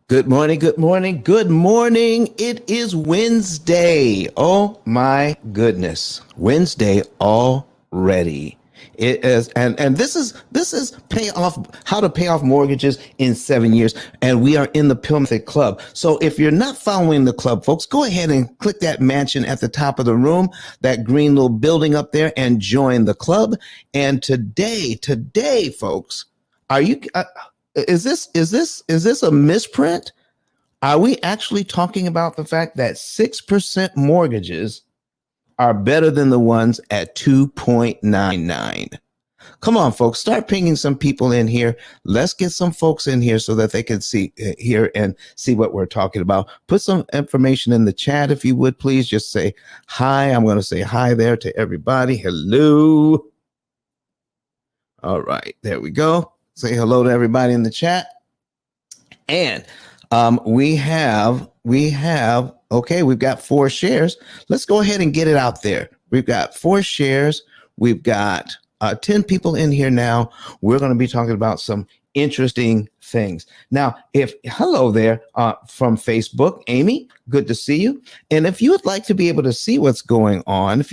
Good morning, good morning, good morning. It is Wednesday. Oh my goodness. Wednesday already. It is and this is pay off how to pay off mortgages in 7 years. And we are in the P.I.L.L Method Club. So if you're not following the club, folks, go ahead and click that mansion at the top of the room, that green little building up there, and join the club. And today, folks, are you is this a misprint? Are we actually talking about the fact that 6% mortgages are better than the ones at 2.99? Come on, folks, start pinging some people in here. Let's get some folks in here so that they can see hear and see what we're talking about. Put some information in the chat if you would, please. Just say hi. I'm going to say hi there to everybody. Hello. All right, there we go. Say hello to everybody in the chat. And we have, okay, we've got 4 shares. Let's go ahead and get it out there. We've got 4 shares. We've got 10 people in here now. We're going to be talking about some interesting things. Now, hello there from Facebook, Amy, good to see you. And if you would like to be able to see what's going on,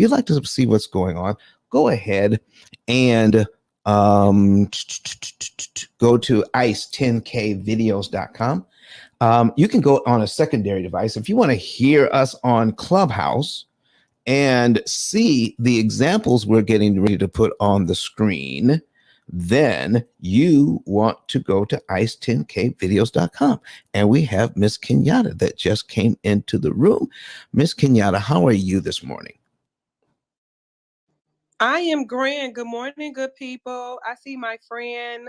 go ahead and go to ice10kvideos.com. You can go on a secondary device. If you want to hear us on Clubhouse and see the examples we're getting ready to put on the screen, then you want to go to ice10kvideos.com. And we have Miss Kenyatta that just came into the room. Miss Kenyatta, how are you this morning? I am grand. Good morning, good people. I see my friend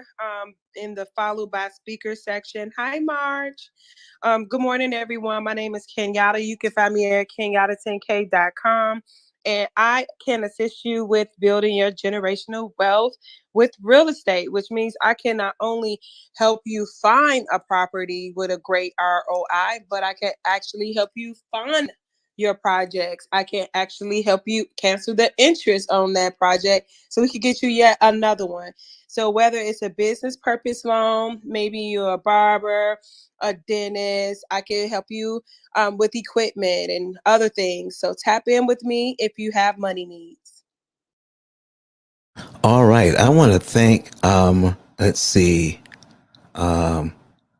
in the followed by speaker section. Hi, Marge. Good morning, everyone. My name is Kenyatta. You can find me at kenyatta10k.com. And I can assist you with building your generational wealth with real estate, which means I can not only help you find a property with a great ROI, but I can actually help you fund your projects. I can actually help you cancel the interest on that project so we can get you yet another one. So whether it's a business purpose loan, maybe you're a barber, a dentist, I can help you with equipment and other things. So tap in with me if you have money needs. All right. I want to thank, let's see,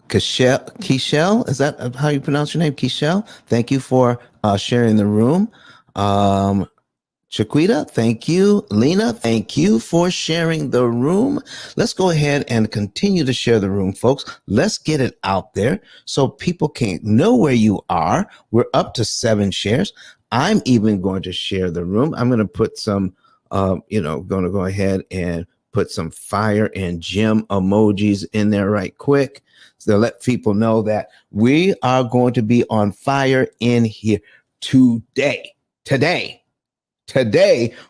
Kishel, is that how you pronounce your name? Kishel, thank you for sharing the room. Chiquita, thank you. Lena, thank you for sharing the room. Let's go ahead and continue to share the room, folks. Let's get it out there so people can know where you are. We're up to 7 shares. I'm even going to share the room. I'm going to put some, going to go ahead and put some fire and gem emojis in there right quick. So let people know that we are going to be on fire in here today. Today,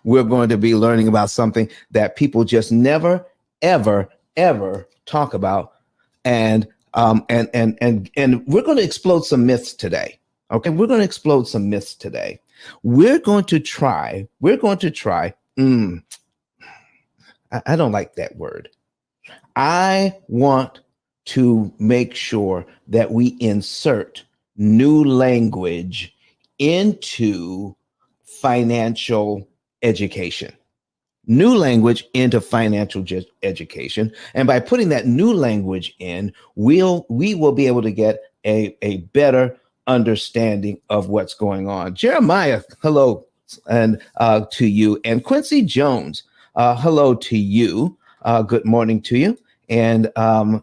we're going to be learning about something that people just never, ever, ever talk about. And we're going to explode some myths today. Okay, we're going to explode some myths today. We're going to try. I don't like that word. I want to make sure that we insert new language into financial education. New language into financial education. And by putting that new language in, we will be able to get a better understanding of what's going on. Jeremiah, hello, and to you. And Quincy Jones, hello to you. Good morning to you. And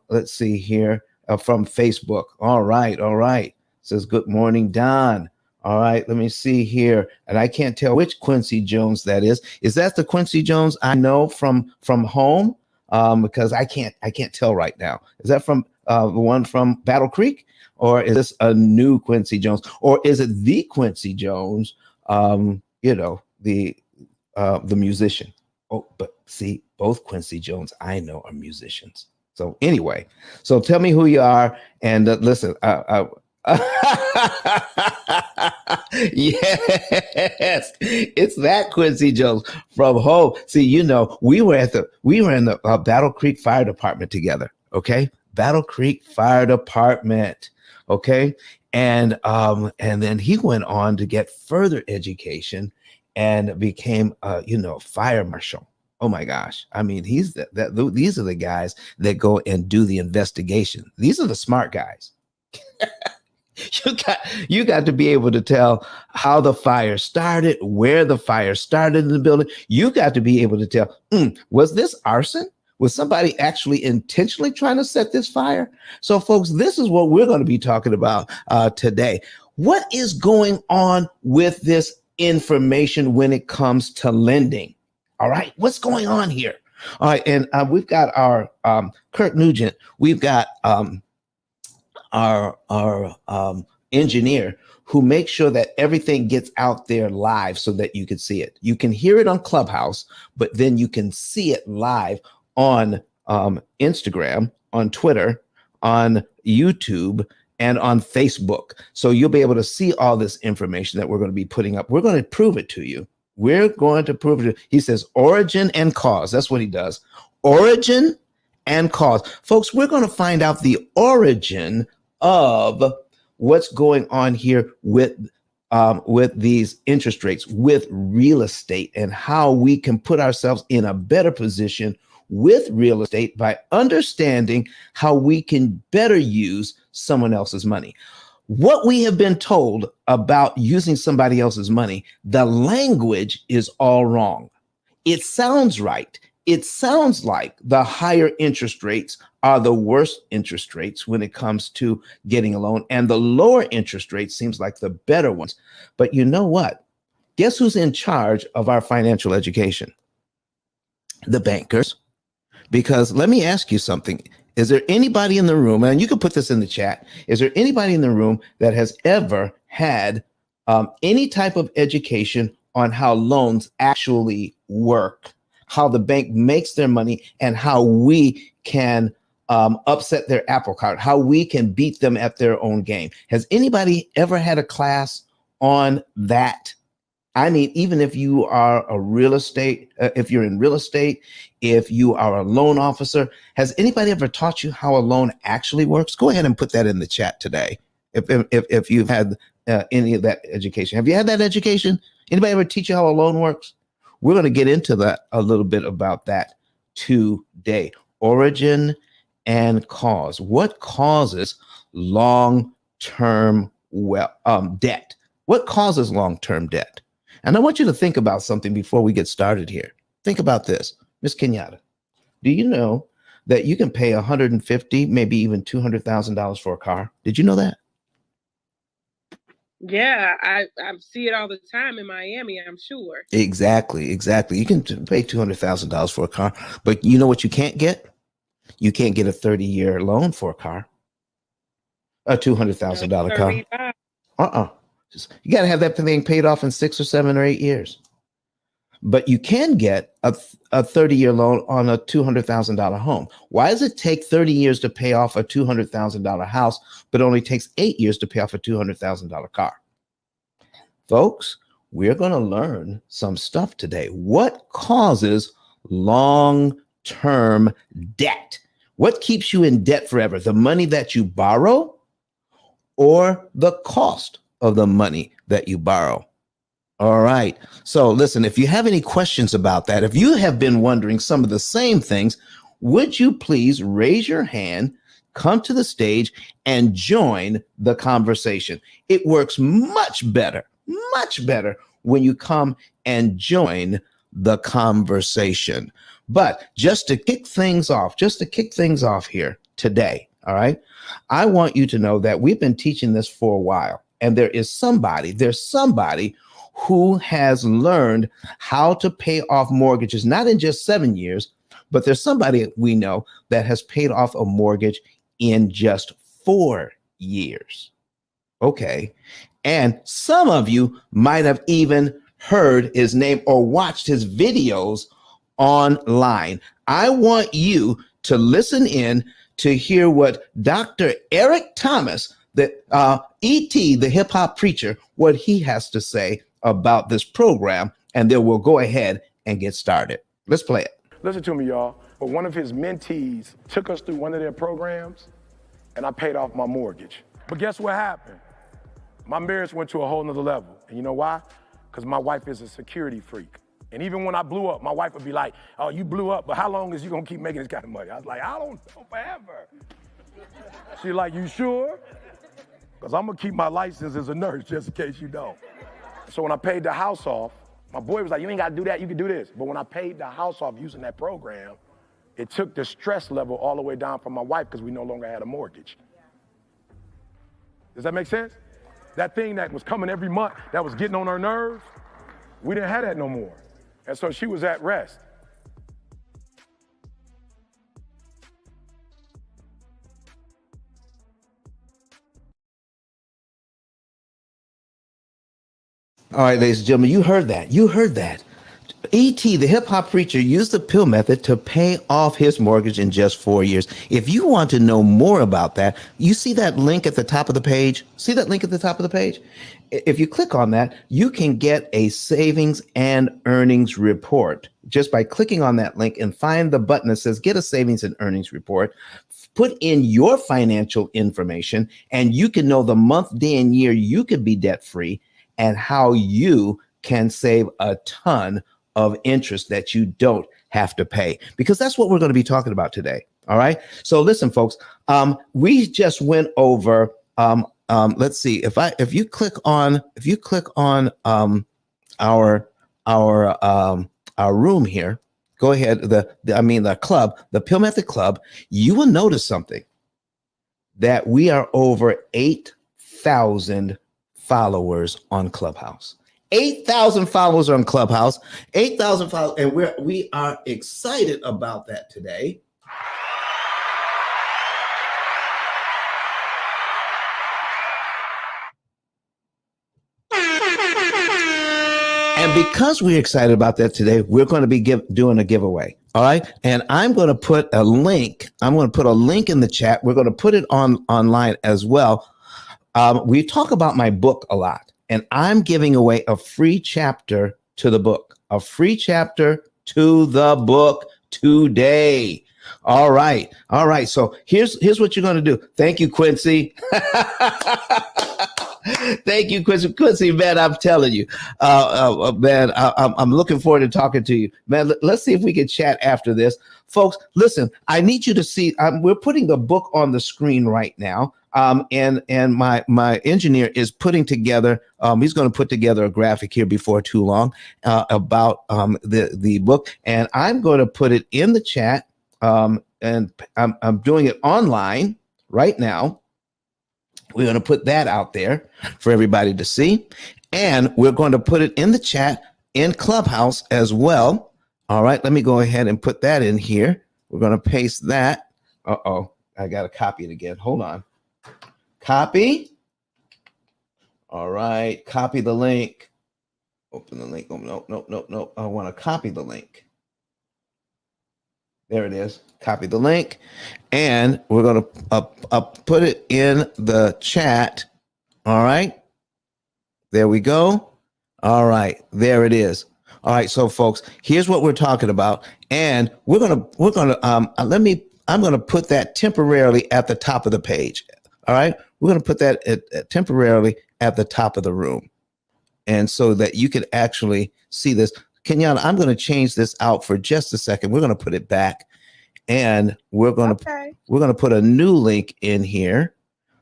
let's see here from Facebook. All right. Says good morning, Don. All right, let me see here. And I can't tell which Quincy Jones that is. Is that the Quincy Jones I know from home? Because I can't tell right now. Is that from the one from Battle Creek? Or is this a new Quincy Jones? Or is it the Quincy Jones, the musician? Oh, but see, both Quincy Jones I know are musicians. So anyway, so tell me who you are. And listen, yes, it's that Quincy Jones from home. See, we were in the Battle Creek Fire Department together. Okay, Battle Creek Fire Department. Okay. And then he went on to get further education and became, fire marshal. Oh my gosh. I mean, these are the guys that go and do the investigation. These are the smart guys. You got to be able to tell how the fire started, where the fire started in the building. You got to be able to tell, was this arson? Was somebody actually intentionally trying to set this fire? So, folks, this is what we're going to be talking about today. What is going on with this information when it comes to lending? All right, what's going on here? All right, and we've got our Kurt Nugent. We've got our engineer who makes sure that everything gets out there live so that you can see it. You can hear it on Clubhouse, but then you can see it live on Instagram, on Twitter, on YouTube, and on Facebook. So you'll be able to see all this information that we're going to be putting up. We're going to prove it to you. We're going to prove it. He says origin and cause. That's what he does. Origin and cause. Folks, we're going to find out the origin of what's going on here with these interest rates, with real estate, and how we can put ourselves in a better position with real estate by understanding how we can better use someone else's money. What we have been told about using somebody else's money, the language is all wrong. It sounds right. It sounds like the higher interest rates are the worst interest rates when it comes to getting a loan, and the lower interest rates seems like the better ones. But you know what? Guess who's in charge of our financial education? The bankers. Because let me ask you something. Is there anybody in the room, and you can put this in the chat, is there anybody in the room that has ever had any type of education on how loans actually work, how the bank makes their money, and how we can upset their apple cart, how we can beat them at their own game? Has anybody ever had a class on that? I mean, even if you are a real estate, if you're in real estate, if you are a loan officer, has anybody ever taught you how a loan actually works? Go ahead and put that in the chat today. If you've had any of that education, have you had that education? Anybody ever teach you how a loan works? We're going to get into that a little bit about that today. Origin and cause. What causes long-term debt? What causes long-term debt? And I want you to think about something before we get started here. Think about this. Ms. Kenyatta, do you know that you can pay $150,000, maybe even $200,000 for a car? Did you know that? Yeah, I see it all the time in Miami, I'm sure. Exactly. You can pay $200,000 for a car, but you know what you can't get? You can't get a 30-year loan for a car, a $200,000 car. You got to have that thing paid off in 6 or 7 or 8 years. But you can get a 30-year loan on a $200,000 home. Why does it take 30 years to pay off a $200,000 house, but only takes 8 years to pay off a $200,000 car? Folks, we're going to learn some stuff today. What causes long-term debt? What keeps you in debt forever? The money that you borrow or the cost of the money that you borrow? All right. So listen, if you have any questions about that, if you have been wondering some of the same things, would you please raise your hand, come to the stage, and join the conversation? It works much better when you come and join the conversation. But just to kick things off here today, all right, I want you to know that we've been teaching this for a while, and there's somebody who has learned how to pay off mortgages, not in just 7 years, but there's somebody we know that has paid off a mortgage in just 4 years. Okay. And some of you might have even heard his name or watched his videos online. I want you to listen in to hear what Dr. Eric Thomas, the E.T., the hip hop preacher, what he has to say about this program, and then we'll go ahead and get started. Let's play it. Listen to me, y'all. But one of his mentees took us through one of their programs, and I paid off my mortgage. But guess what happened? My marriage went to a whole nother level. And you know why? Because my wife is a security freak. And even when I blew up, my wife would be like, oh, you blew up, but how long is you gonna keep making this kind of money? I was like, I don't know, forever. She's like, you sure? Because I'm gonna keep my license as a nurse just in case you don't. So when I paid the house off, my boy was like, you ain't gotta do that, you can do this. But when I paid the house off using that program, it took the stress level all the way down for my wife because we no longer had a mortgage. Does that make sense? That thing that was coming every month, that was getting on her nerves, we didn't have that no more. And so she was at rest. All right, ladies and gentlemen, you heard that. You heard that. E.T., the hip hop preacher, used the P.I.L.L method to pay off his mortgage in just 4 years. If you want to know more about that, you see that link at the top of the page? See that link at the top of the page? If you click on that, you can get a savings and earnings report just by clicking on that link and find the button that says get a savings and earnings report. Put in your financial information and you can know the month, day, and year you could be debt free and how you can save a ton of interest that you don't have to pay, because that's what we're going to be talking about today. All right. So listen, folks, we just went over, let's see, if you click on our room here, go ahead. The club, the P.I.L.L Method Club, you will notice something, that we are over 8,000 followers on Clubhouse. 8,000 followers on Clubhouse, 8,000 followers, and we are excited about that today. And because we're excited about that today, we're going to be doing a giveaway. All right. And I'm going to put a link. I'm going to put a link in the chat. We're going to put it online as well. We talk about my book a lot. And I'm giving away a free chapter to the book, a free chapter to the book today. All right. All right. So here's what you're going to do. Thank you, Quincy. Thank you, Quincy. Quincy, man, I'm telling you, man, I'm looking forward to talking to you, man. Let's see if we can chat after this. Folks, listen, I need you to see, we're putting the book on the screen right now. And my engineer is putting together, he's going to put together a graphic here before too long about the book. And I'm going to put it in the chat. And I'm doing it online right now. We're going to put that out there for everybody to see. And we're going to put it in the chat in Clubhouse as well. All right, let me go ahead and put that in here. We're going to paste that. Uh-oh, I got to copy it again. Hold on. Copy. All right, copy the link. Open the link. Oh, no. I want to copy the link. There it is. Copy the link. And we're going to put it in the chat. All right. There we go. All right. There it is. All right. So folks, here's what we're talking about. And I'm going to put that temporarily at the top of the page. All right. We're going to put that temporarily at the top of the room. And so that you can actually see this. Kenyatta, I'm going to change this out for just a second. We're going to put it back, and we're going to put a new link in here.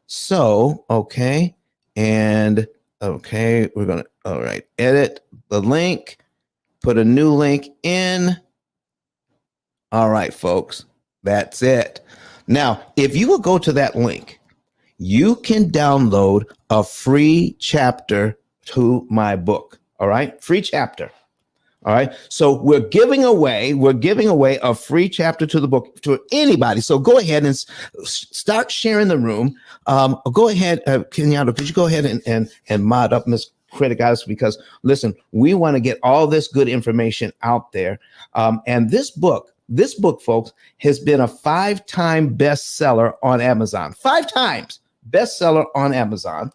So, okay. And okay, we're going to, all right, edit the link, put a new link in. All right, folks, that's it. Now, if you will go to that link, you can download a free chapter to my book. All right, free chapter. All right. So we're giving away a free chapter to the book to anybody. So go ahead and start sharing the room. Go ahead, Kenyatta, could you go ahead and mod up Miss Critic Guys? Because listen, we want to get all this good information out there. And this book, folks, has been a 5-time bestseller on Amazon. 5 times bestseller on Amazon.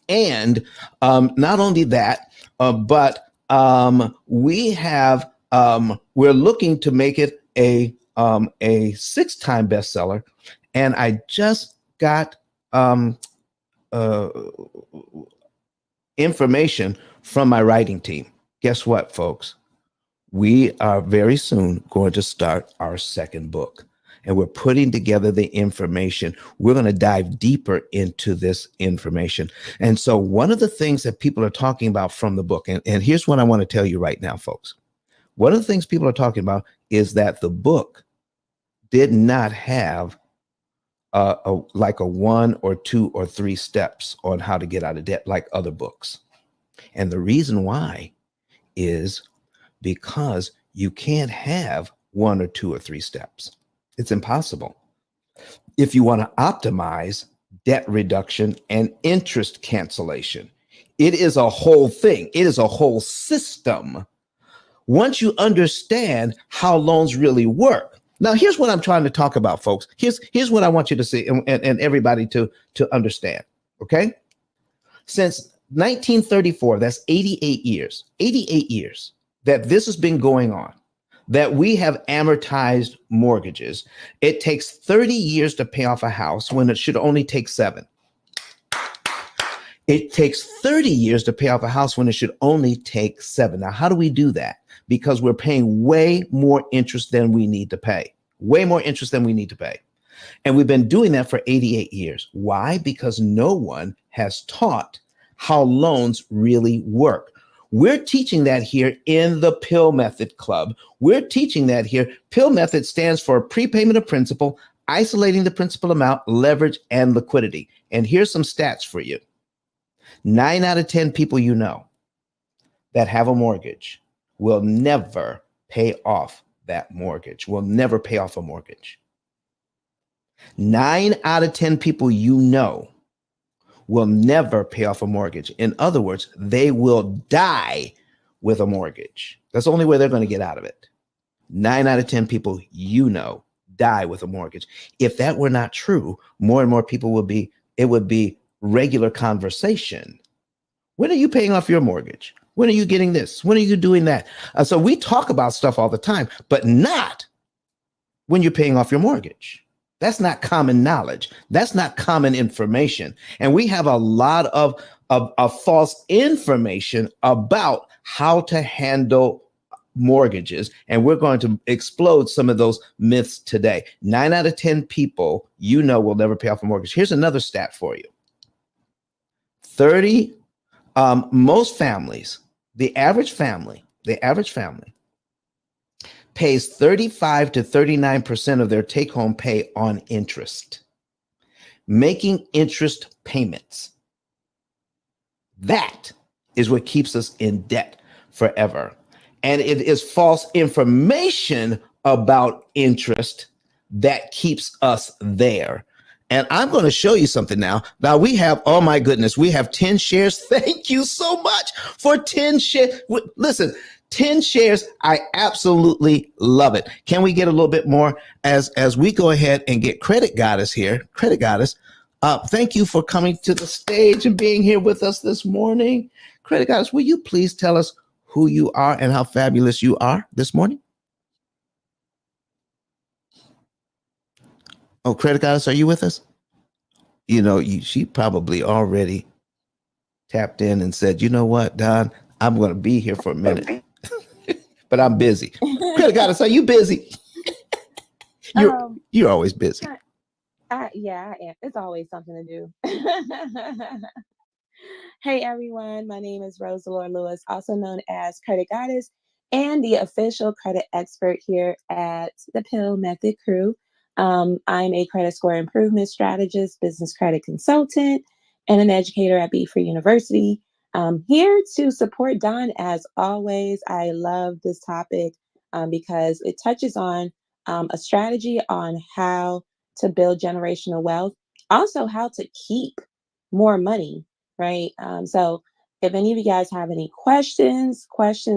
And not only that, but we have we're looking to make it a 6-time bestseller, and I just got um, information from my writing team. Guess what, folks? We are very soon going to start our second book, and we're putting together the information. We're going to dive deeper into this information. And so one of the things that people are talking about from the book, and here's what I want to tell you right now, folks. One of the things people are talking about is that the book did not have like a 1 or 2 or 3 steps on how to get out of debt like other books. And the reason why is because you can't have 1 or 2 or 3 steps. It's impossible. If you want to optimize debt reduction and interest cancellation, it is a whole thing. It is a whole system. Once you understand how loans really work. Now, here's what I'm trying to talk about, folks. Here's what I want you to see and everybody to understand, okay? Since 1934, that's 88 years that this has been going on, that we have amortized mortgages. It takes 30 years to pay off a house when it should only take 7. It takes 30 years to pay off a house when it should only take 7. Now, how do we do that? Because we're paying way more interest than we need to pay. Way more interest than we need to pay. And we've been doing that for 88 years. Why? Because no one has taught how loans really work. We're teaching that here in the P.I.L.L Method Club. We're teaching that here. P.I.L.L Method stands for prepayment of principal, isolating the principal amount, leverage, and liquidity. And here's some stats for you. 9 out of 10 people you know that have a mortgage will never pay off that mortgage, will never pay off a mortgage. 9 out of 10 people you know will never pay off a mortgage. In other words, they will die with a mortgage. That's the only way they're going to get out of it. 9 out of 10 people you know die with a mortgage. If that were not true, more and more people it would be regular conversation. When are you paying off your mortgage? When are you getting this? When are you doing that? So we talk about stuff all the time, but not when you're paying off your mortgage. That's not common knowledge. That's not common information. And we have a lot of false information about how to handle mortgages. And we're going to explode some of those myths today. 9 out of 10 people you know will never pay off a mortgage. Here's another stat for you. Most families, the average family pays 35 to 39% of their take-home pay on interest, making interest payments. That is what keeps us in debt forever. And it is false information about interest that keeps us there. And I'm going to show you something now. Now we have, oh my goodness, we have 10 shares. Thank you so much for 10 shares. Listen, 10 shares. I absolutely love it. Can we get a little bit more as we go ahead and get Credit Goddess here? Credit Goddess, thank you for coming to the stage and being here with us this morning. Credit Goddess, will you please tell us who you are and how fabulous you are this morning? Oh, Credit Goddess, are you with us? You know, she probably already tapped in and said, you know what, Don, I'm going to be here for a minute, but I'm busy. Credit Goddess, are you busy? You're always busy. Yeah, I am. It's always something to do. Hey, everyone. My name is Rose Delore Lewis, also known as Credit Goddess and the official credit expert here at the P.I.L.L Method Crew. I'm a credit score improvement strategist, business credit consultant, and an educator at Be Free University. Here to support Don as always. I love this topic because it touches on a strategy on how to build generational wealth, also how to keep more money, right? So if any of you guys have any questions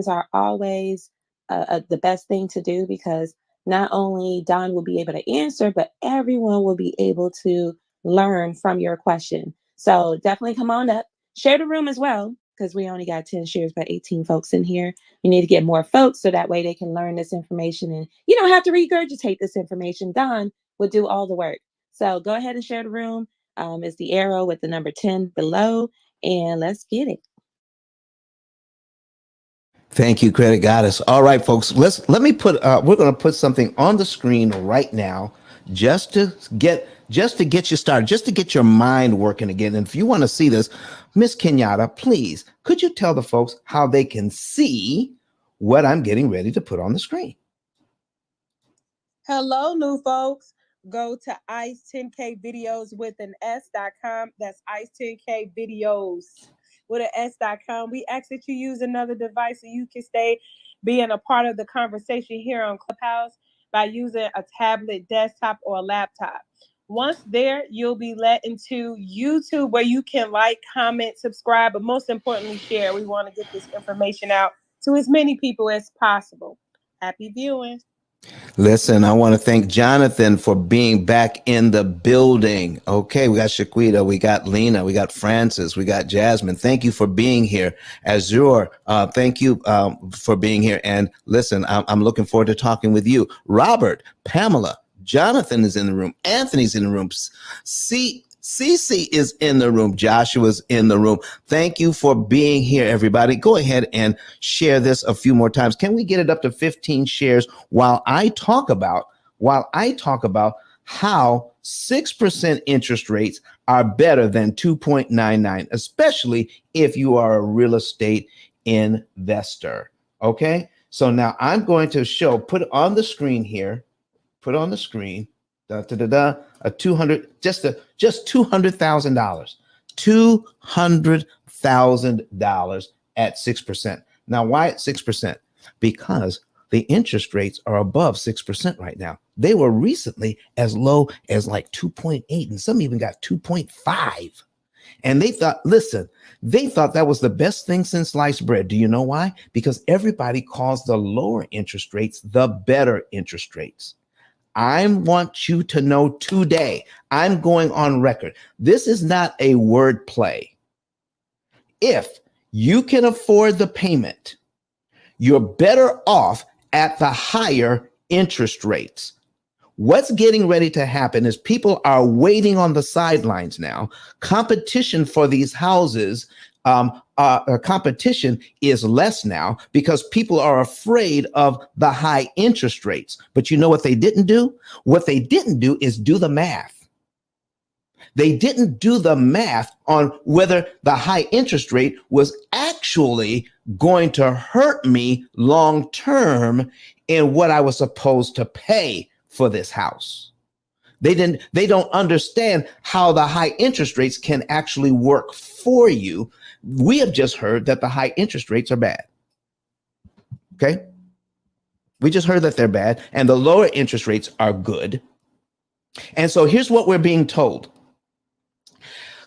are always the best thing to do, because not only Don will be able to answer, but everyone will be able to learn from your question. So definitely come on up, share the room as well, because we only got 10 shares by 18 folks in here. You need to get more folks so that way they can learn this information and you don't have to regurgitate this information. Don will do all the work. So go ahead and share the room. It's the arrow with the number 10 below, and let's get it. Thank you, Credit Goddess. All right, folks, let me put we're going to put something on the screen right now just to get you started, just to get your mind working again. And if you want to see this, Miss Kenyatta, please, could you tell the folks how they can see what I'm getting ready to put on the screen? Hello, new folks. Go to ice10k videos with an s.com. That's ice10k videos with an s.com. We ask that you use another device so you can stay being a part of the conversation here on Clubhouse by using a tablet, desktop, or a laptop. Once there, you'll be led into YouTube where you can like, comment, subscribe, but most importantly, share. We want to get this information out to as many people as possible. Happy viewing. Listen, I want to thank Jonathan for being back in the building. Okay, we got Shaquita, we got Lena, we got Francis, we got Jasmine. Thank you for being here. Azure, thank you for being here. And listen, I'm looking forward to talking with you. Robert, Pamela, Jonathan is in the room. Anthony's in the room. Cece is in the room. Joshua's in the room. Thank you for being here, everybody. Go ahead and share this a few more times. Can we get it up to 15 shares while I talk about how 6% interest rates are better than 2.99, especially if you are a real estate investor. Okay, so now I'm going to put on the screen here, a 200, just $200,000, $200,000 at 6%. Now, why at 6%? Because the interest rates are above 6% right now. They were recently as low as like 2.8, and some even got 2.5. And they thought that was the best thing since sliced bread. Do you know why? Because everybody calls the lower interest rates the better interest rates. I want you to know today, I'm going on record. This is not a word play. If you can afford the payment, you're better off at the higher interest rates. What's getting ready to happen is people are waiting on the sidelines now. Competition for these houses, competition is less now because people are afraid of the high interest rates. But you know what they didn't do? What they didn't do is do the math. They didn't do the math on whether the high interest rate was actually going to hurt me long term in what I was supposed to pay for this house. They don't understand how the high interest rates can actually work for you. We have just heard that the high interest rates are bad. Okay? We just heard that they're bad and the lower interest rates are good. And so here's what we're being told.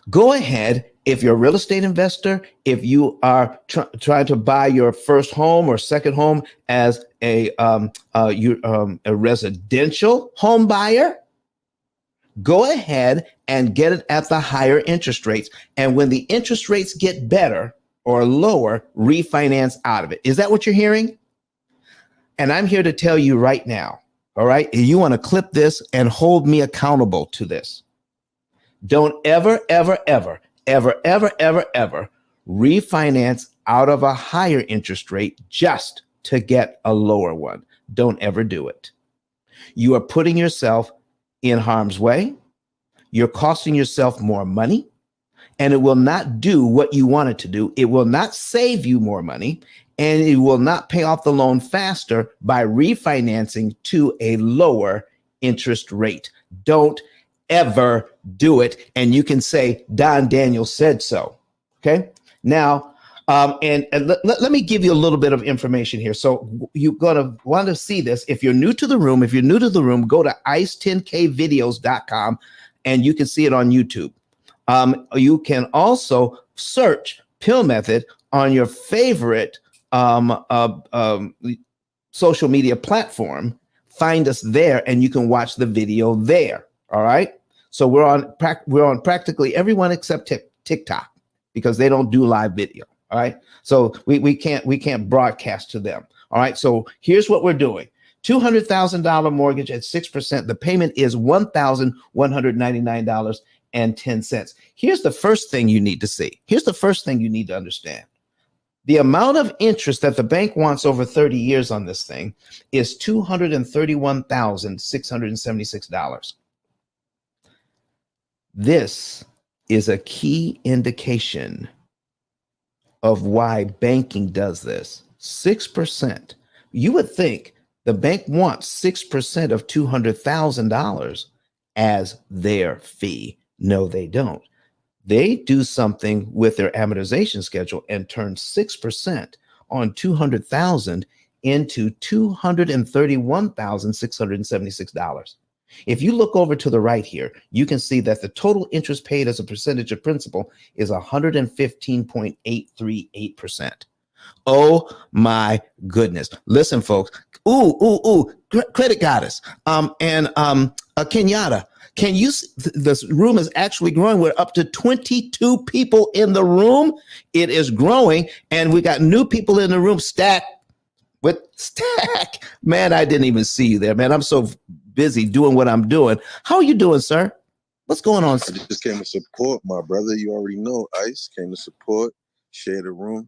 Go ahead, if you're a real estate investor, if you are trying to buy your first home or second home as a residential home buyer, go ahead and get it at the higher interest rates. And when the interest rates get better or lower, refinance out of it. Is that what you're hearing? And I'm here to tell you right now, all right? You want to clip this and hold me accountable to this. Don't ever refinance out of a higher interest rate just to get a lower one. Don't ever do it. You are putting yourself in harm's way. You're costing yourself more money, and it will not do what you want it to do. It will not save you more money, and it will not pay off the loan faster by refinancing to a lower interest rate. Don't ever do it. And you can say, Don Daniel said so. Okay. Now, and let me give you a little bit of information here. So you're going to want to see this. If you're new to the room, go to ice10kvideos.com and you can see it on YouTube. You can also search P.I.L.L method on your favorite social media platform. Find us there and you can watch the video there. All right. So we're on practically everyone except TikTok because they don't do live video. All right. So we can't broadcast to them. All right. So here's what we're doing. $200,000 mortgage at 6%. The payment is $1,199 Here's the first thing you need to see. Here's the first thing you need to understand. The amount of interest that the bank wants over 30 years on this thing is $231,676. This is a key indication of why banking does this. 6%. You would think the bank wants 6% of $200,000 as their fee. No, they don't. They do something with their amortization schedule and turn 6% on 200,000 into $231,676. If you look over to the right here, you can see that the total interest paid as a percentage of principal is 115.838%. Oh my goodness. Listen, folks. Credit goddess. Kenyatta. Can you, this room is actually growing. We're up to 22 people in the room. It is growing. And we got new people in the room. Stack. Man, I didn't even see you there, man. I'm so busy doing what I'm doing. How are you doing, sir? What's going on? I just came to support my brother. You already know, Ice. Came to support, share the room.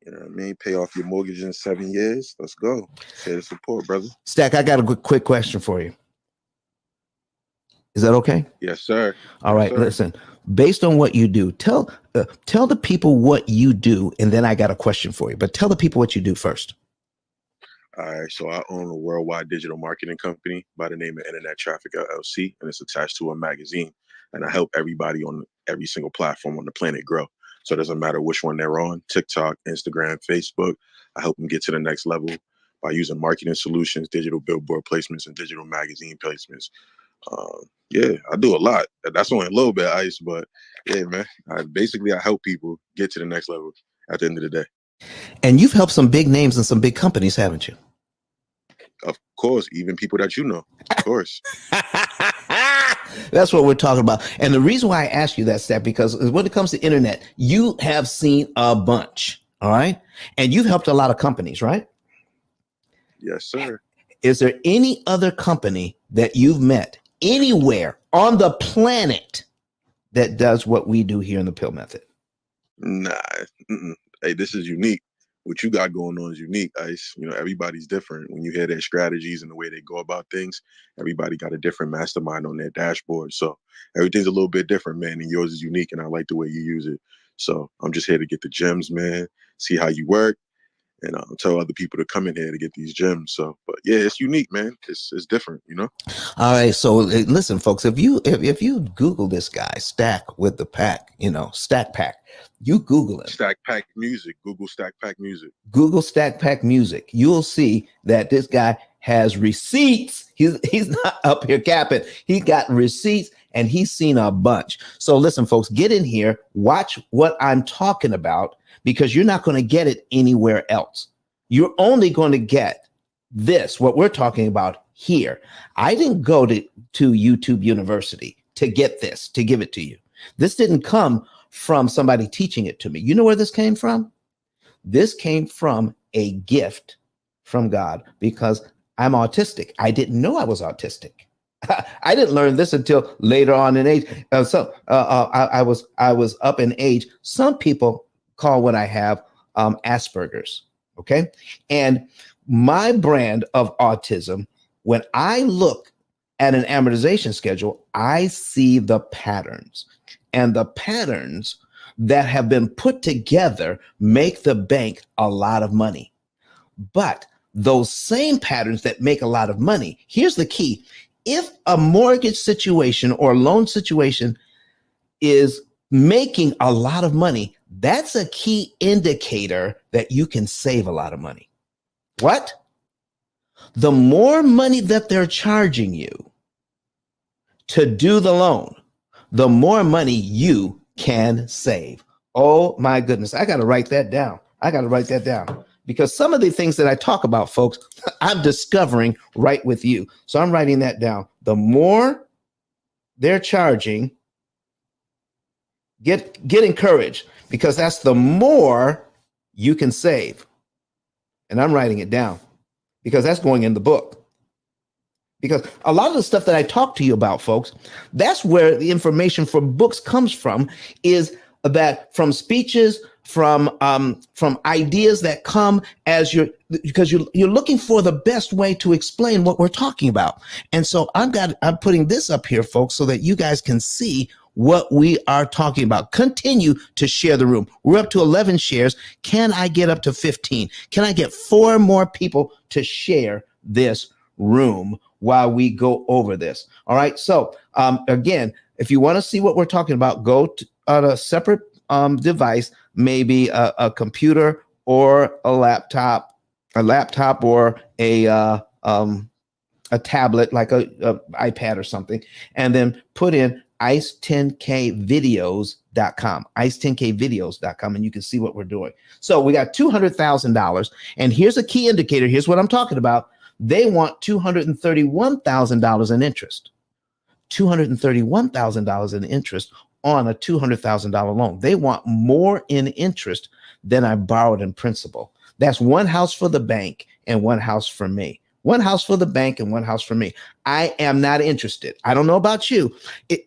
You know what I mean? Pay off your mortgage in 7 years. Let's go. Share the support, brother. Stack, I got a quick question for you. Is that okay? Yes, sir. All right, yes, sir. Listen, based on what you do, tell the people what you do, and then I got a question for you. But tell the people what you do first. All right, so I own a worldwide digital marketing company by the name of Internet Traffic LLC, and it's attached to a magazine. And I help everybody on every single platform on the planet grow. So it doesn't matter which one they're on, TikTok, Instagram, Facebook. I help them get to the next level by using marketing solutions, digital billboard placements, and digital magazine placements. Yeah, I do a lot. That's only a little bit, Ice, but yeah, man. I help people get to the next level at the end of the day. And you've helped some big names and some big companies, haven't you? Of course, even people that you know, of course. That's what we're talking about. And the reason why I ask you that, Steph, because when it comes to internet, you have seen a bunch, all right? And you've helped a lot of companies, right? Yes, sir. Is there any other company that you've met anywhere on the planet that does what we do here in the P.I.L.L method? Nah. Hey, this is unique. What you got going on is unique, Ice. You know, everybody's different. When you hear their strategies and the way they go about things, everybody got a different mastermind on their dashboard. So everything's a little bit different, man. And yours is unique, and I like the way you use it. So I'm just here to get the gems, man. See how you work, and tell other people to come in here to get these gems. So, but yeah, it's unique, man. It's different, you know. All right, so listen, folks. If you Google this guy, Stack with the Pack, Stack Pack, you Google him. Stack Pack Music. Google Stack Pack Music. Google Stack Pack Music. You'll see that this guy has receipts. He's not up here capping. He got receipts, and he's seen a bunch. So listen, folks, get in here, watch what I'm talking about, because you're not going to get it anywhere else. You're only going to get this, what we're talking about here. I didn't go to YouTube University to get this, to give it to you. This didn't come from somebody teaching it to me. You know where this came from? This came from a gift from God, because I'm autistic. I didn't know I was autistic. I didn't learn this until later on in age. I was up in age. Some people call what I have Asperger's. Okay. And my brand of autism, when I look at an amortization schedule, I see the patterns, and the patterns that have been put together make the bank a lot of money. But those same patterns that make a lot of money, here's the key. If a mortgage situation or loan situation is making a lot of money, that's a key indicator that you can save a lot of money. What? The more money that they're charging you to do the loan, the more money you can save. Oh my goodness. I got to write that down. Because some of the things that I talk about, folks, I'm discovering right with you. So I'm writing that down. The more they're charging, get encouraged, because that's the more you can save. And I'm writing it down because that's going in the book. Because a lot of the stuff that I talk to you about, folks, that's where the information from books comes from, is that from speeches, from ideas that come as because you're looking for the best way to explain what we're talking about. And so I'm putting this up here, folks, so that you guys can see what we are talking about. Continue to share the room. We're up to 11 shares. Can I get up to 15? Can I get 4 more people to share this room while we go over this? All right. So again, if you want to see what we're talking about, go to a separate device, maybe a computer or a laptop or a tablet, like a iPad or something, and then put in ice10kvideos.com, ice10kvideos.com, and you can see what we're doing. So we got $200,000, and here's a key indicator. Here's what I'm talking about. They want $231,000 in interest. $231,000 in interest on a $200,000 loan. They want more in interest than I borrowed in principal. That's one house for the bank and one house for me. One house for the bank and one house for me. I am not interested. I don't know about you.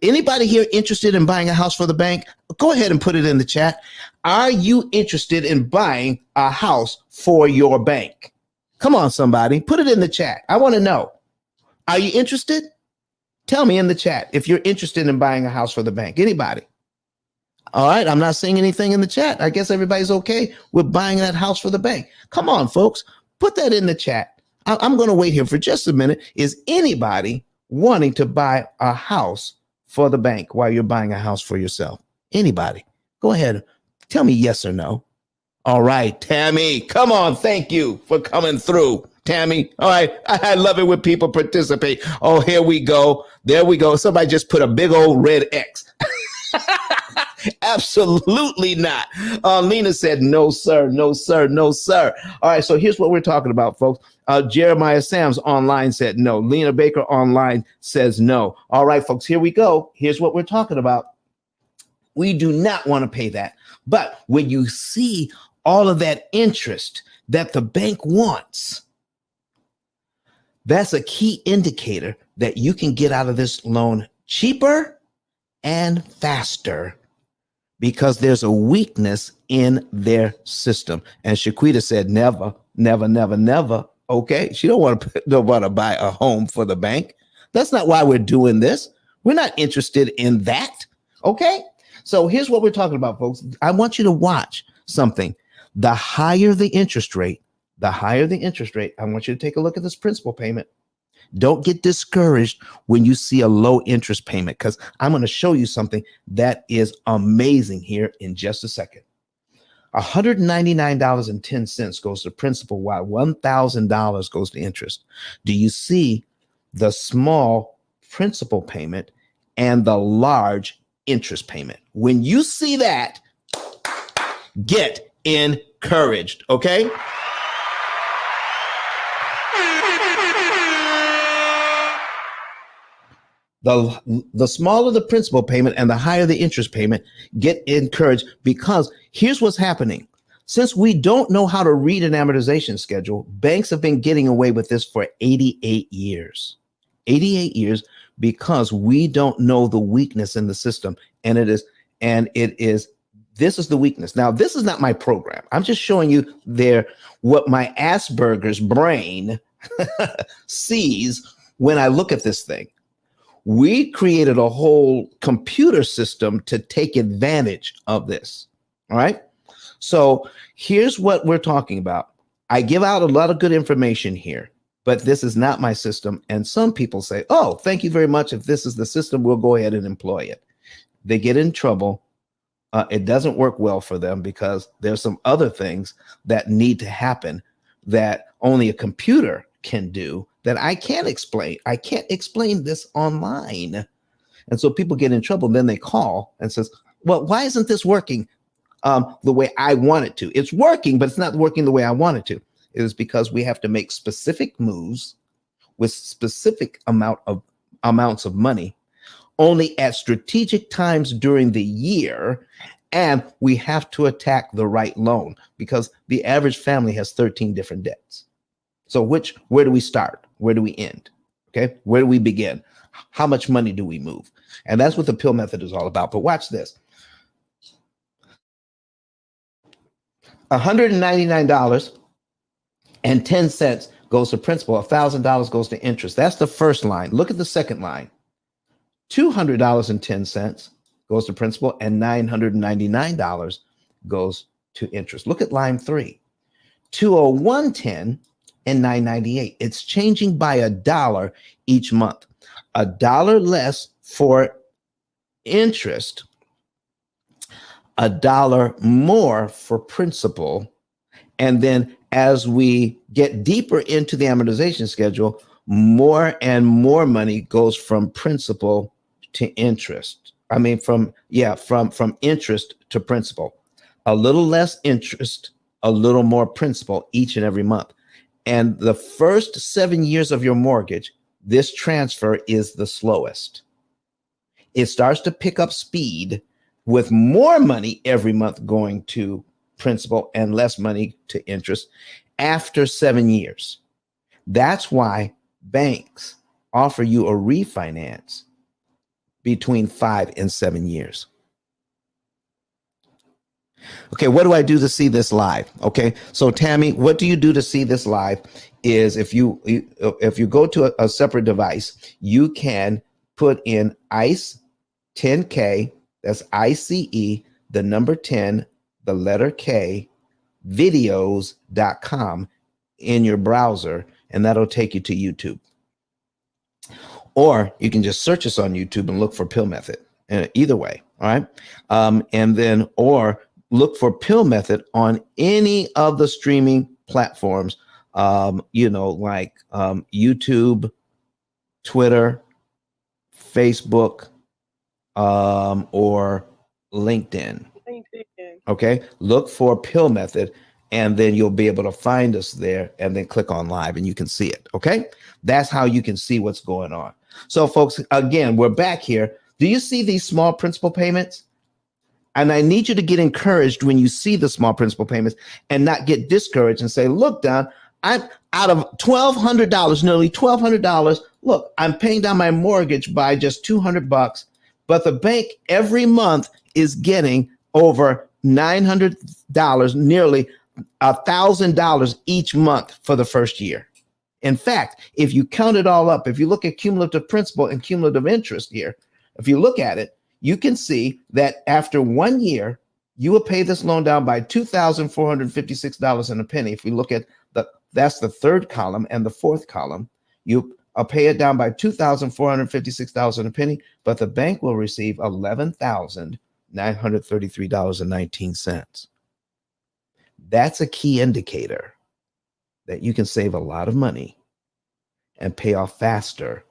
Anybody here interested in buying a house for the bank? Go ahead and put it in the chat. Are you interested in buying a house for your bank? Come on, somebody, put it in the chat. I want to know. Are you interested? Tell me in the chat if you're interested in buying a house for the bank. Anybody? All right, I'm not seeing anything in the chat. I guess everybody's okay with buying that house for the bank. Come on, folks, put that in the chat. I'm going to wait here for just a minute. Is anybody wanting to buy a house for the bank while you're buying a house for yourself? Anybody? Go ahead. Tell me yes or no. All right, Tammy, come on. Thank you for coming through, Tammy. All right, I love it when people participate. Oh, here we go. There we go. Somebody just put a big old red X. Absolutely not. Lena said, no, sir, no, sir, no, sir. All right, so here's what we're talking about, folks. Jeremiah Sams online said no. Lena Baker online says no. All right, folks, here we go. Here's what we're talking about. We do not want to pay that. But when you see all of that interest that the bank wants, that's a key indicator that you can get out of this loan cheaper and faster, because there's a weakness in their system. And Shaquita said, never, never, never, never. Okay, she don't want to buy a home for the bank. That's not why we're doing this. We're not interested in that. Okay, so here's what we're talking about, folks. I want you to watch something. The higher the interest rate, I want you to take a look at this principal payment. Don't get discouraged when you see a low interest payment, because I'm going to show you something that is amazing here in just a second. $199.10 goes to principal, while $1,000 goes to interest. Do you see the small principal payment and the large interest payment? When you see that, get encouraged, okay? The smaller the principal payment and the higher the interest payment, get encouraged, because here's what's happening. Since we don't know how to read an amortization schedule, banks have been getting away with this for 88 years. 88 years, because we don't know the weakness in the system. And this is the weakness. Now, this is not my program. I'm just showing you what my Asperger's brain sees when I look at this thing. We created a whole computer system to take advantage of this. All right. So here's what we're talking about. I give out a lot of good information here, but this is not my system. And some people say, oh, thank you very much. If this is the system, we'll go ahead and employ it. They get in trouble. It doesn't work well for them, because there's some other things that need to happen that only a computer can do that I can't explain. I can't explain this online. And so people get in trouble. Then they call and says, well, why isn't this working the way I want it to? It's working, but it's not working the way I want it to. It is because we have to make specific moves with specific amounts of money only at strategic times during the year. And we have to attack the right loan, because the average family has 13 different debts. So where do we start? Where do we end? Okay, where do we begin? How much money do we move? And that's what the P.I.L.L method is all about. But watch this. $199.10 goes to principal. $1,000 goes to interest. That's the first line. Look at the second line. $200.10 goes to principal, and $999 goes to interest. Look at line 3. $201.10 and $998. It's changing by $1 each month. $1 less for interest, $1 more for principal. And then as we get deeper into the amortization schedule, more and more money goes from principal to interest. I mean, from interest to principal. A little less interest, a little more principal each and every month. And the first 7 years of your mortgage, this transfer is the slowest. It starts to pick up speed with more money every month going to principal and less money to interest after 7 years. That's why banks offer you a refinance between 5 and 7 years. Okay, what do I do to see this live? Okay, so Tammy, what do you do to see this live? Is if you go to a separate device, you can put in ICE 10K, that's ICE, the number 10, the letter K, videos.com in your browser, and that'll take you to YouTube. Or you can just search us on YouTube and look for P.I.L.L method. Either way, all right? And then, or look for P.I.L.L method on any of the streaming platforms, like YouTube, Twitter, Facebook, or LinkedIn. Okay, look for P.I.L.L method, and then you'll be able to find us there, and then click on live and you can see it. Okay, that's how you can see what's going on. So folks, again, we're back here. Do you see these small principal payments? And I need you to get encouraged when you see the small principal payments and not get discouraged and say, look, Don, I'm out of $1,200, nearly $1,200. Look, I'm paying down my mortgage by just $200, but the bank every month is getting over $900, nearly $1,000 each month for the first year. In fact, if you count it all up, if you look at cumulative principal and cumulative interest here, if you look at it, you can see that after 1 year, you will pay this loan down by $2,456 and a penny. If we look at that's the third column, and the fourth column, you pay it down by $2,456 and a penny, but the bank will receive $11,933.19. That's a key indicator that you can save a lot of money and pay off faster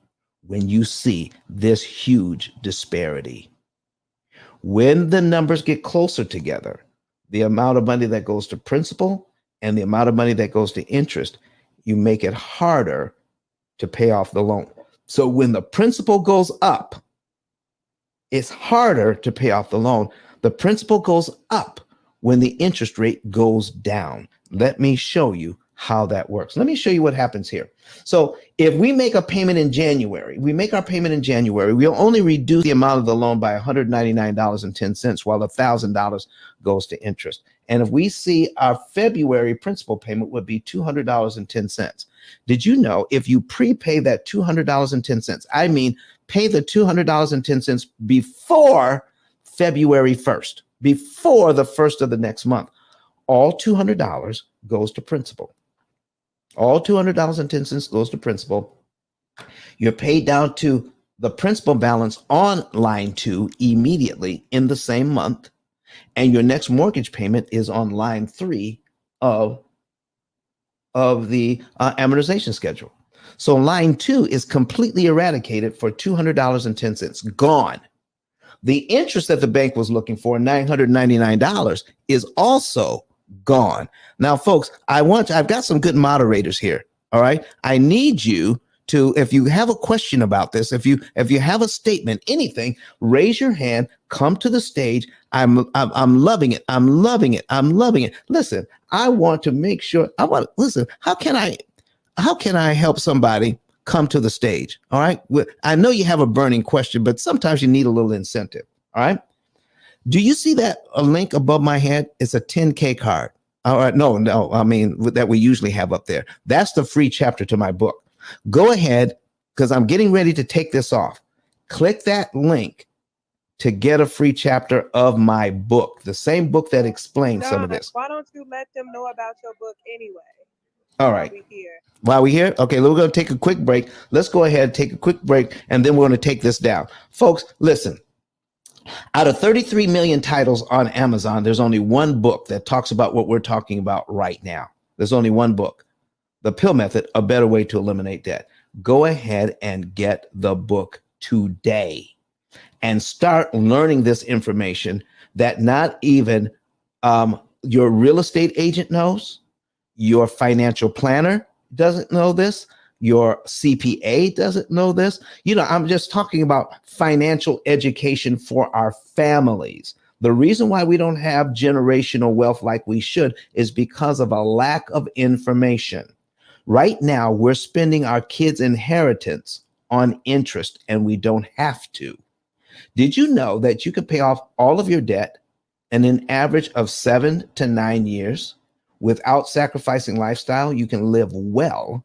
when you see this huge disparity. When the numbers get closer together, the amount of money that goes to principal and the amount of money that goes to interest, you make it harder to pay off the loan. So when the principal goes up, it's harder to pay off the loan. The principal goes up when the interest rate goes down. Let me show you how that works. Let me show you what happens here. So if we make a payment in January, we'll only reduce the amount of the loan by $199.10 while $1,000 goes to interest. And if we see our February principal payment would be $200.10. Did you know if you prepay that $200.10, I mean, pay the $200.10 before February 1st, before the first of the next month, all $200 goes to principal. All $200.10 goes to principal. You're paid down to the principal balance on line 2 immediately in the same month. And your next mortgage payment is on line 3 of the amortization schedule. So line 2 is completely eradicated for $200.10, gone. The interest that the bank was looking for, $999, is also gone. Now, folks, I've got some good moderators here. All right. I need you to, if you have a question about this, if you have a statement, anything, raise your hand, come to the stage. I'm loving it. I'm loving it. I'm loving it. Listen, I want to make sure listen, how can I help somebody come to the stage. All right. I know you have a burning question, but sometimes you need a little incentive. All right. Do you see that a link above my head? It's a 10K card. All right. No. I mean, that we usually have up there. That's the free chapter to my book. Go ahead, because I'm getting ready to take this off. Click that link to get a free chapter of my book, the same book that explains some of this. Why don't you let them know about your book anyway? All right. While we're here, okay, we're going to take a quick break. Let's go ahead and take a quick break, and then we're going to take this down. Folks, listen. Out of 33 million titles on Amazon, there's only one book that talks about what we're talking about right now. There's only one book, The P.I.L.L Method, A Better Way to Eliminate Debt. Go ahead and get the book today and start learning this information that not even your real estate agent knows, your financial planner doesn't know this, your CPA doesn't know this. I'm just talking about financial education for our families. The reason why we don't have generational wealth like we should is because of a lack of information. Right now, we're spending our kids' inheritance on interest, and we don't have to. Did you know that you could pay off all of your debt in an average of 7 to 9 years without sacrificing lifestyle? You can live well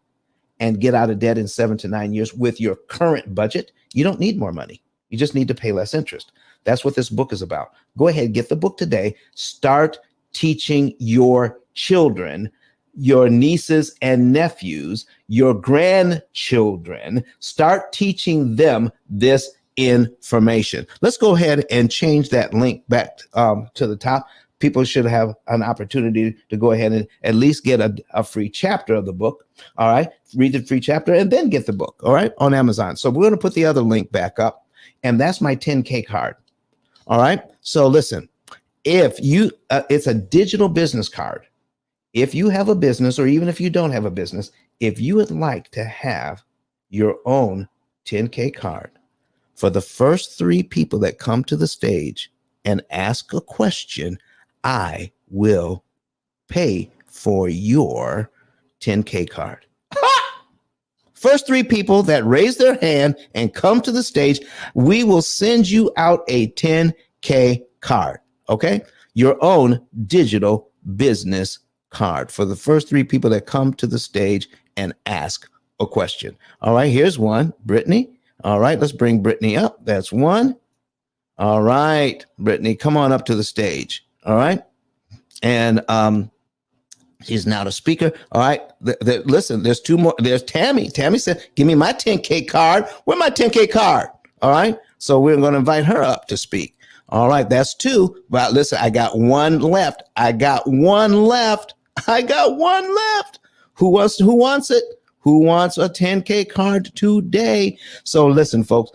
and get out of debt in 7 to 9 years with your current budget. You don't need more money. You just need to pay less interest. That's what this book is about. Go ahead, get the book today. Start teaching your children, your nieces and nephews, your grandchildren. Start teaching them this information. Let's go ahead and change that link back to the top. People should have an opportunity to go ahead and at least get a free chapter of the book. All right. Read the free chapter and then get the book. All right. On Amazon. So we're going to put the other link back up, and that's my 10K card. All right. So listen, if you, it's a digital business card. If you have a business, or even if you don't have a business, if you would like to have your own 10K card, for the first 3 people that come to the stage and ask a question, I will pay for your 10K card. First 3 people that raise their hand and come to the stage, we will send you out a 10K card. Okay. Your own digital business card for the first 3 people that come to the stage and ask a question. All right. Here's one, Brittany. All right. Let's bring Brittany up. That's one. All right, Brittany, come on up to the stage. All right. And she's now the speaker. All right. Listen, there's 2 more. There's Tammy. Tammy said, give me my 10K card. Where's my 10K card? All right. So we're going to invite her up to speak. All right. That's 2. But listen, I got 1 left. I got one left. Who wants it? Who wants a 10K card today? So listen, folks,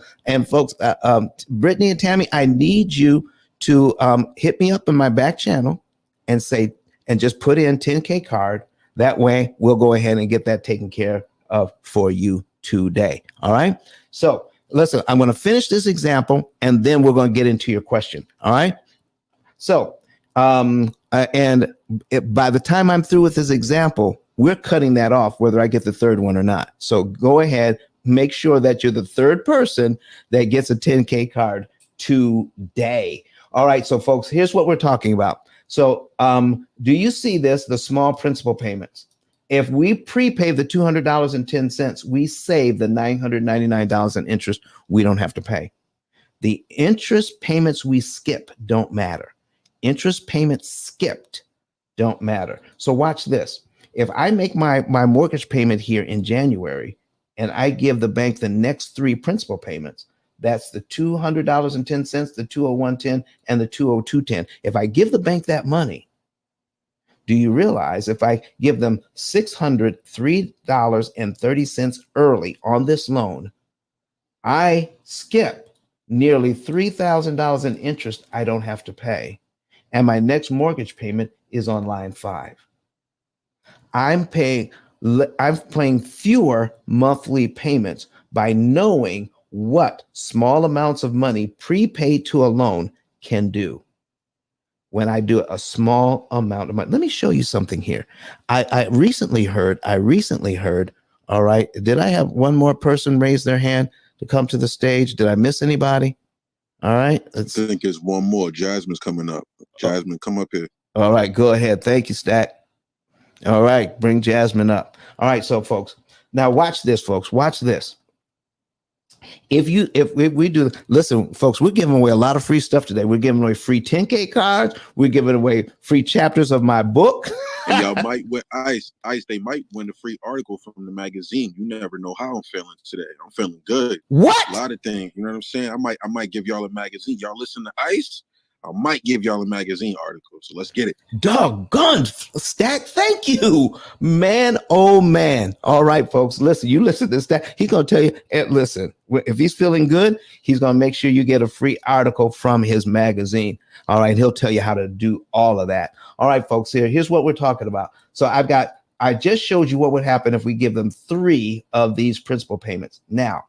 Brittany and Tammy, I need you to hit me up in my back channel and say, and just put in 10K card. That way we'll go ahead and get that taken care of for you today. All right. So listen, I'm going to finish this example and then we're going to get into your question. All right. So, by the time I'm through with this example, we're cutting that off, whether I get the 3rd one or not. So go ahead, make sure that you're the 3rd person that gets a 10K card today. All right. So folks, here's what we're talking about. So do you see this? The small principal payments. If we prepay the $200.10, we save the $999 in interest we don't have to pay. The interest payments we skip don't matter. Interest payments skipped don't matter. So watch this. If I make my mortgage payment here in January and I give the bank the next 3 principal payments, that's the $200.10, the $201.10, and the $202.10. If I give the bank that money, do you realize if I give them $603.30 early on this loan, I skip nearly $3,000 in interest I don't have to pay. And my next mortgage payment is on line 5. I'm paying fewer monthly payments by knowing what small amounts of money prepaid to a loan can do. When I do a small amount of money, let me show you something here. I recently heard All right. Did I have one more person raise their hand to come to the stage? Did I miss anybody? All right. I think it's one more. Jasmine's coming up. Jasmine, come up here. All right. Go ahead. Thank you, Stack. All right. Bring Jasmine up. All right. So, folks, now watch this, folks. Watch this. If we do, listen, folks, we're giving away a lot of free stuff today. We're giving away free 10K cards. We're giving away free chapters of my book. And y'all might win ice. They might win a free article from the magazine. You never know how I'm feeling today. I'm feeling good. What? A lot of things. You know what I'm saying? I might give y'all a magazine. Y'all listen to Ice. I might give y'all a magazine article. So let's get it. Doggone, Stack. Thank you, man. Oh man. All right, folks. Listen, you listen to Stack. He's gonna tell you. And listen, if he's feeling good, he's gonna make sure you get a free article from his magazine. All right, he'll tell you how to do all of that. All right, folks. Here's what we're talking about. So I just showed you what would happen if we give them 3 of these principal payments. Now,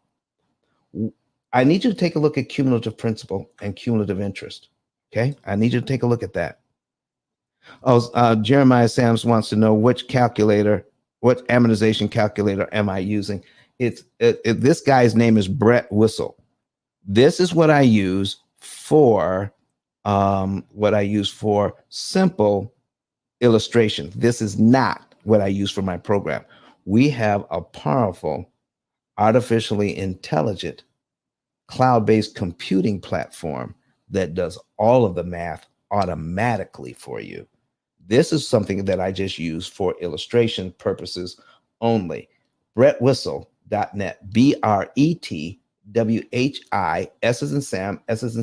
I need you to take a look at cumulative principal and cumulative interest. Okay, I need you to take a look at that. Oh, Jeremiah Sams wants to know what amortization calculator am I using? This guy's name is Brett Whistle. This is what I use for simple illustration. This is not what I use for my program. We have a powerful, artificially intelligent, cloud-based computing platform that does all of the math automatically for you. This is something that I just use for illustration purposes only. BrettWhistle.net, BRETWHI, S as in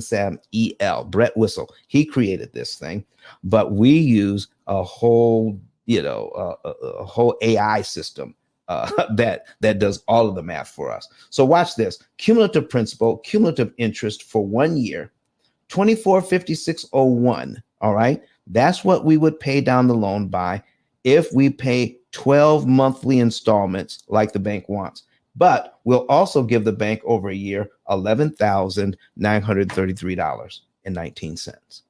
Sam, EL, Brett Whistle. He created this thing, but we use a whole, a whole AI system that does all of the math for us. So watch this. Cumulative principal, cumulative interest for 1 year, 2456.01. All right. That's what we would pay down the loan by if we pay 12 monthly installments like the bank wants. But we'll also give the bank over a year $11,933.19.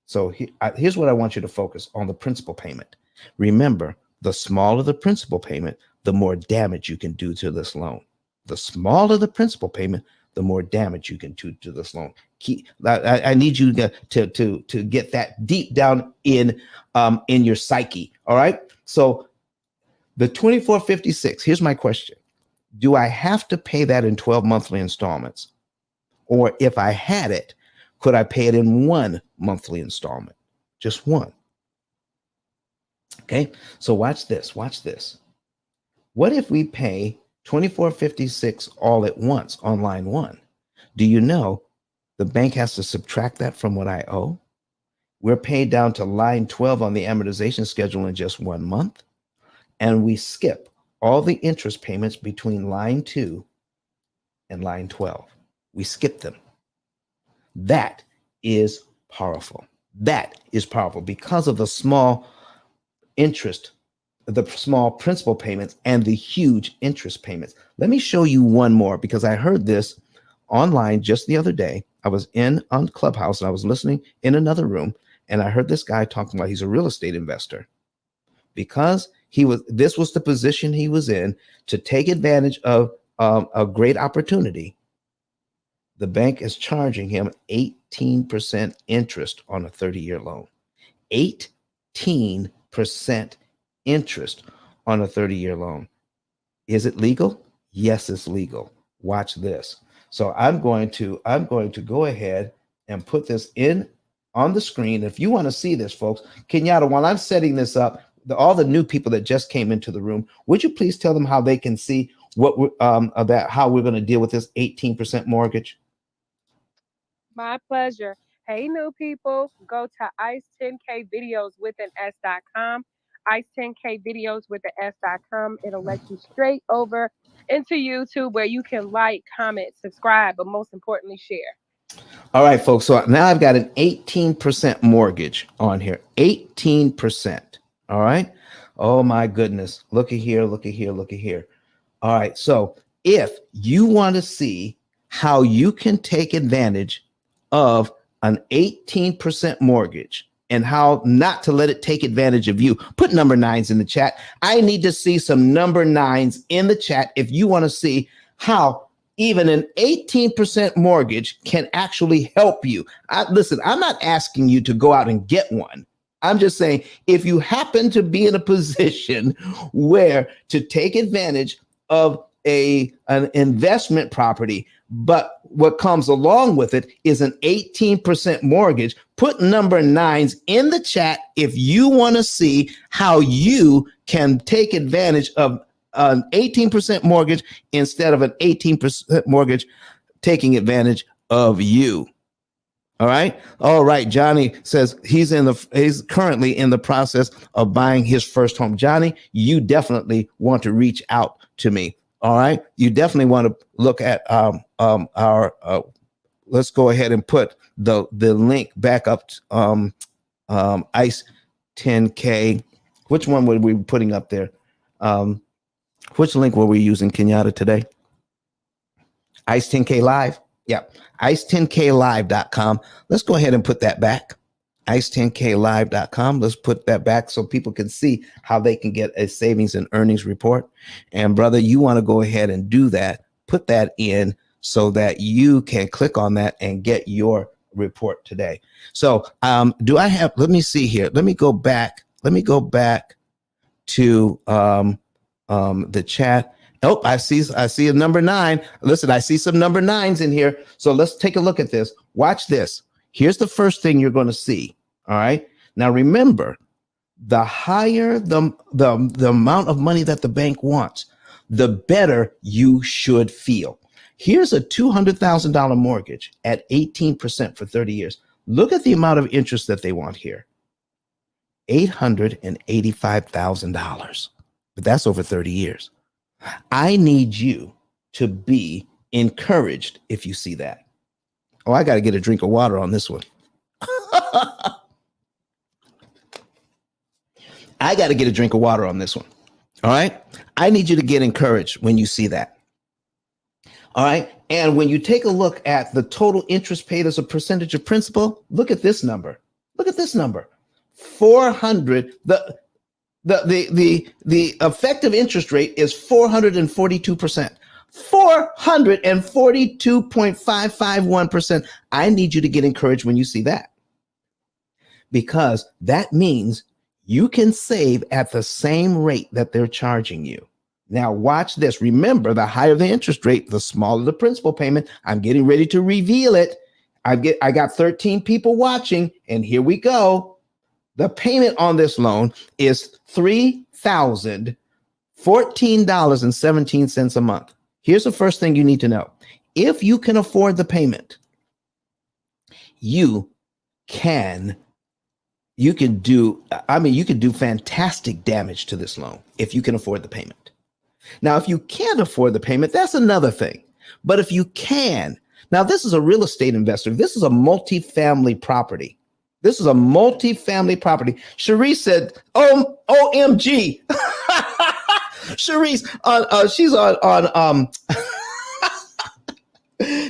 So here's what I want you to focus on: the principal payment. Remember, the smaller the principal payment, the more damage you can do to this loan. The smaller the principal payment, the more damage you can do to this loan. I need you to get that deep down in your psyche. All right. So the 2456. Here's my question: do I have to pay that in 12 monthly installments, or if I had it, could I pay it in 1 monthly installment? Just one. Okay. So watch this. Watch this. What if we pay 2456 all at once on line 1? Do you know the bank has to subtract that from what I owe? We're paid down to line 12 on the amortization schedule in just 1 month, and we skip all the interest payments between line 2 and line 12. We skip them. That is powerful. That is powerful because of the small interest, the small principal payments, and the huge interest payments. Let me show you one more, because I heard this online just the other day. I was on Clubhouse and I was listening in another room, and I heard this guy talking about he's a real estate investor because this was the position he was in to take advantage of a great opportunity. The bank is charging him 18% interest on a 30-year loan. 18% interest on a 30-year loan. Is it legal? Yes, it's legal. Watch this. So I'm going to go ahead and put this in on the screen. If you want to see this, folks, Kenyatta, while I'm setting this up, all the new people that just came into the room, would you please tell them how they can see about how we're going to deal with this 18% mortgage? My pleasure. Hey, new people, go to ice10k videos with an s.com. ice10k videos with an s.com. It'll let you straight over into YouTube, where you can like, comment, subscribe, but most importantly, share. All right, folks. So now I've got an 18% mortgage on here. 18%. All right. Oh my goodness. Look at here. Look at here. Look at here. All right. So if you want to see how you can take advantage of an 18% mortgage and how not to let it take advantage of you. Put number 9s in the chat. I need to see some number 9s in the chat if you want to see how even an 18% mortgage can actually help you. Listen, I'm not asking you to go out and get one. I'm just saying, if you happen to be in a position where to take advantage of an investment property, but what comes along with it is an 18% mortgage, put number 9s in the chat if you want to see how you can take advantage of an 18% mortgage instead of an 18% mortgage taking advantage of you. All right. All right. Johnny says he's currently in the process of buying his first home. Johnny, you definitely want to reach out to me. All right. You definitely want to look at our let's go ahead and put the link back up. ICE 10K. Which one were we putting up there? Which link were we using, Kenyatta, today? ICE 10K Live. Yeah. ICE10KLive.com. Let's go ahead and put that back. ICE10KLive.com. Let's put that back so people can see how they can get a savings and earnings report. And brother, you want to go ahead and do that. Put that in so that you can click on that and get your report today. So do I have, let me see here. Let me go back to the chat. Oh, I see a number 9. Listen, I see some number 9s in here. So let's take a look at this. Watch this. Here's the first thing you're going to see. All right. Now, remember, the higher the amount of money that the bank wants, the better you should feel. Here's a $200,000 mortgage at 18% for 30 years. Look at the amount of interest that they want here. $885,000. But that's over 30 years. I need you to be encouraged if you see that. Oh, I got to get a drink of water on this one. I got to get a drink of water on this one. All right. I need you to get encouraged when you see that. All right. And when you take a look at the total interest paid as a percentage of principal, look at this number. Look at this number. 400. The effective interest rate is 442%. 442.551%. I need you to get encouraged when you see that, because that means you can save at the same rate that they're charging you. Now watch this. Remember, the higher the interest rate, the smaller the principal payment. I'm getting ready to reveal it. I got 13 people watching, and here we go. The payment on this loan is $3,014.17 a month. Here's the first thing you need to know. If you can afford the payment, you can do fantastic damage to this loan if you can afford the payment. Now, if you can't afford the payment, that's another thing. But if you can, now this is a real estate investor. This is a multifamily property. This is a multifamily property. Sharice said, OMG. Sharice, she's on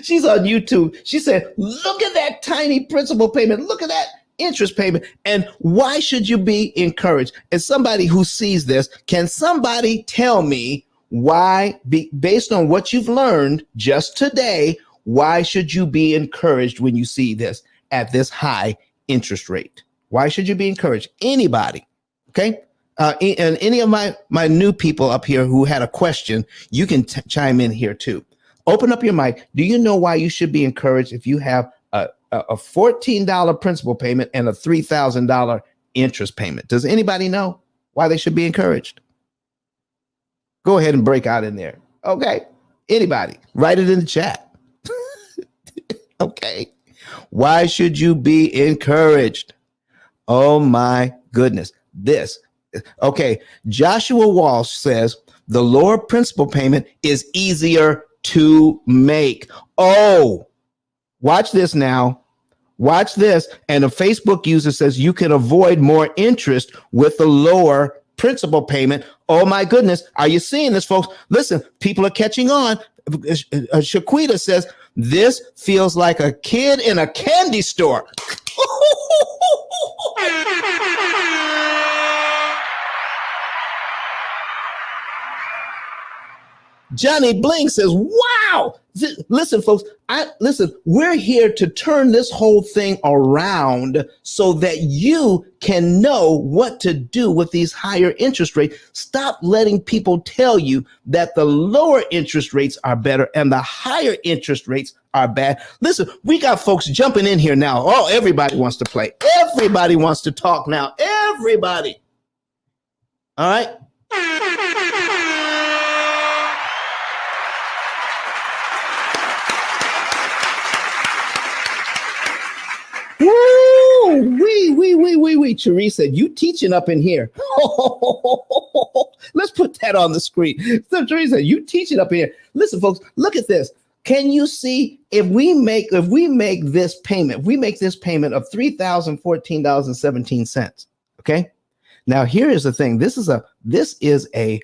she's on YouTube. She said, look at that tiny principal payment. Look at that interest payment. And why should you be encouraged? As somebody who sees this, can somebody tell me why, based on what you've learned just today, why should you be encouraged when you see this at this high interest rate? Why should you be encouraged? Anybody? Okay. And any of my new people up here who had a question, you can chime in here too. Open up your mic. Do you know why you should be encouraged if you have a $14 principal payment and a $3,000 interest payment? Does anybody know why they should be encouraged? Go ahead and break out in there. Okay. Anybody? Write it in the chat. Okay. Why should you be encouraged? Oh my goodness. Okay. Joshua Walsh says the lower principal payment is easier to make. Oh, watch this now. Watch this. And a Facebook user says you can avoid more interest with the lower principal payment. Oh my goodness. Are you seeing this, folks? Listen, people are catching on. Shaquita says, this feels like a kid in a candy store. Johnny Bling says, wow. Listen, folks, we're here to turn this whole thing around so that you can know what to do with these higher interest rates. Stop letting people tell you that the lower interest rates are better and the higher interest rates are bad. Listen, we got folks jumping in here now. Oh, everybody wants to play. Everybody wants to talk now. Everybody. All right. Woo! Wee. Teresa, you teaching up in here. Let's put that on the screen. So, Teresa, you teaching up in here. Listen, folks, look at this. Can you see if we make this payment, of $3,014.17. Okay. Now, here is the thing. This is a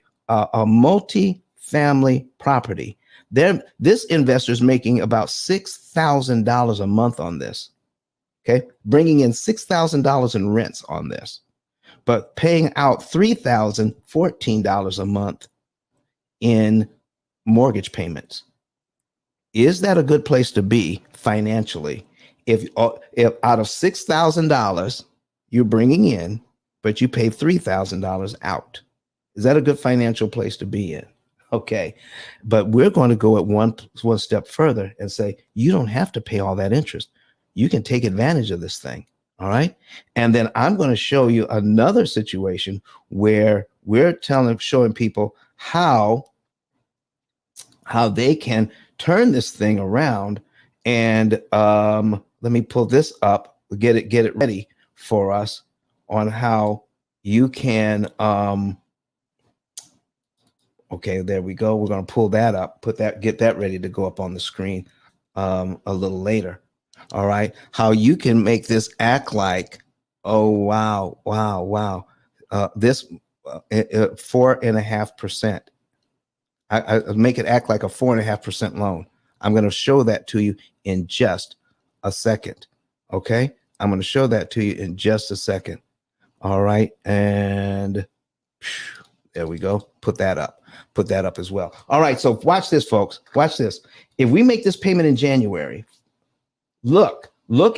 multi-family property. This investor is making about $6,000 a month on this. Okay, bringing in $6,000 in rents on this, but paying out $3,014 a month in mortgage payments. Is that a good place to be financially? If out of $6,000 you're bringing in, but you pay $3,000 out, is that a good financial place to be in? Okay, but we're going to go at one step further and say you don't have to pay all that interest. You can take advantage of this thing. All right. And then I'm going to show you another situation where we're showing people how they can turn this thing around. And let me pull this up, get it ready for us on how you can. Okay, there we go. We're going to pull that up, get that ready to go up on the screen a little later. All right. How you can make this act like, oh, wow. This 4.5%. I make it act like a 4.5% loan. I'm going to show that to you in just a second. Okay. I'm going to show that to you in just a second. All right. And there we go. Put that up as well. All right. So watch this, folks. Watch this. If we make this payment in January, Look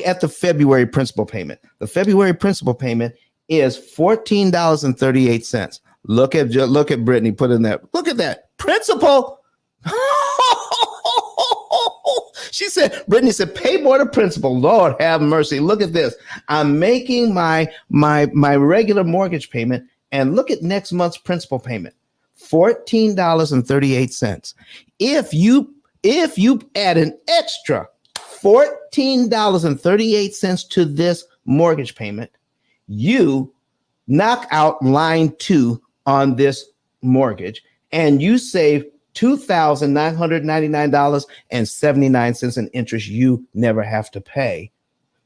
at the February principal payment. The February principal payment is $14.38. Look at Brittany put in that. Look at that principal. Brittany said, pay more to principal. Lord have mercy. Look at this. I'm making my regular mortgage payment, and look at next month's principal payment, $14.38. If you add an extra $14.38 to this mortgage payment, you knock out line 2 on this mortgage, and you save $2,999.79 in interest you never have to pay,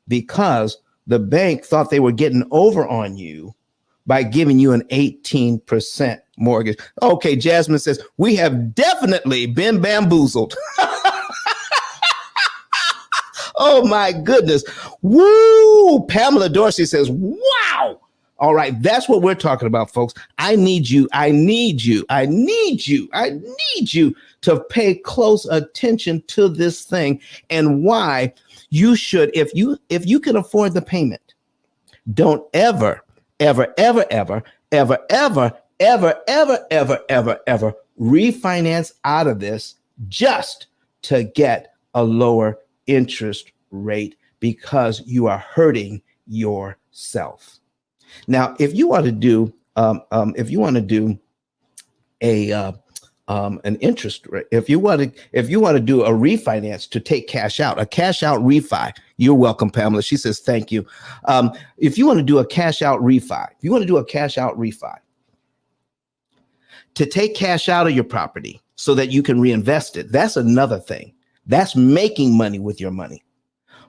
because the bank thought they were getting over on you by giving you an 18% mortgage. Okay, Jasmine says, we have definitely been bamboozled. Oh my goodness. Woo! Pamela Dorsey says, wow. All right. That's what we're talking about, folks. I need you to pay close attention to this thing and why you should, if you can afford the payment, don't ever refinance out of this just to get a lower interest rate, because you are hurting yourself. Now, if you want to do an interest rate, if you want to do a refinance to take cash out, a cash out refi, you're welcome, Pamela. She says thank you. If you want to do a cash out refi, to take cash out of your property so that you can reinvest it, that's another thing. That's making money with your money.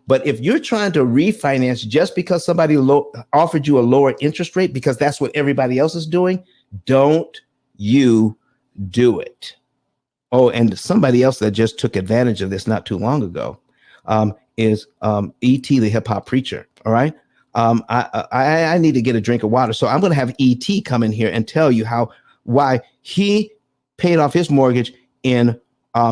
But if you're trying to refinance just because somebody offered you a lower interest rate because that's what everybody else is doing, don't you do it. Oh, and somebody else that just took advantage of this not too long ago is E.T., the hip hop preacher. All right. I need to get a drink of water. So I'm going to have E.T. come in here and tell you why he paid off his mortgage in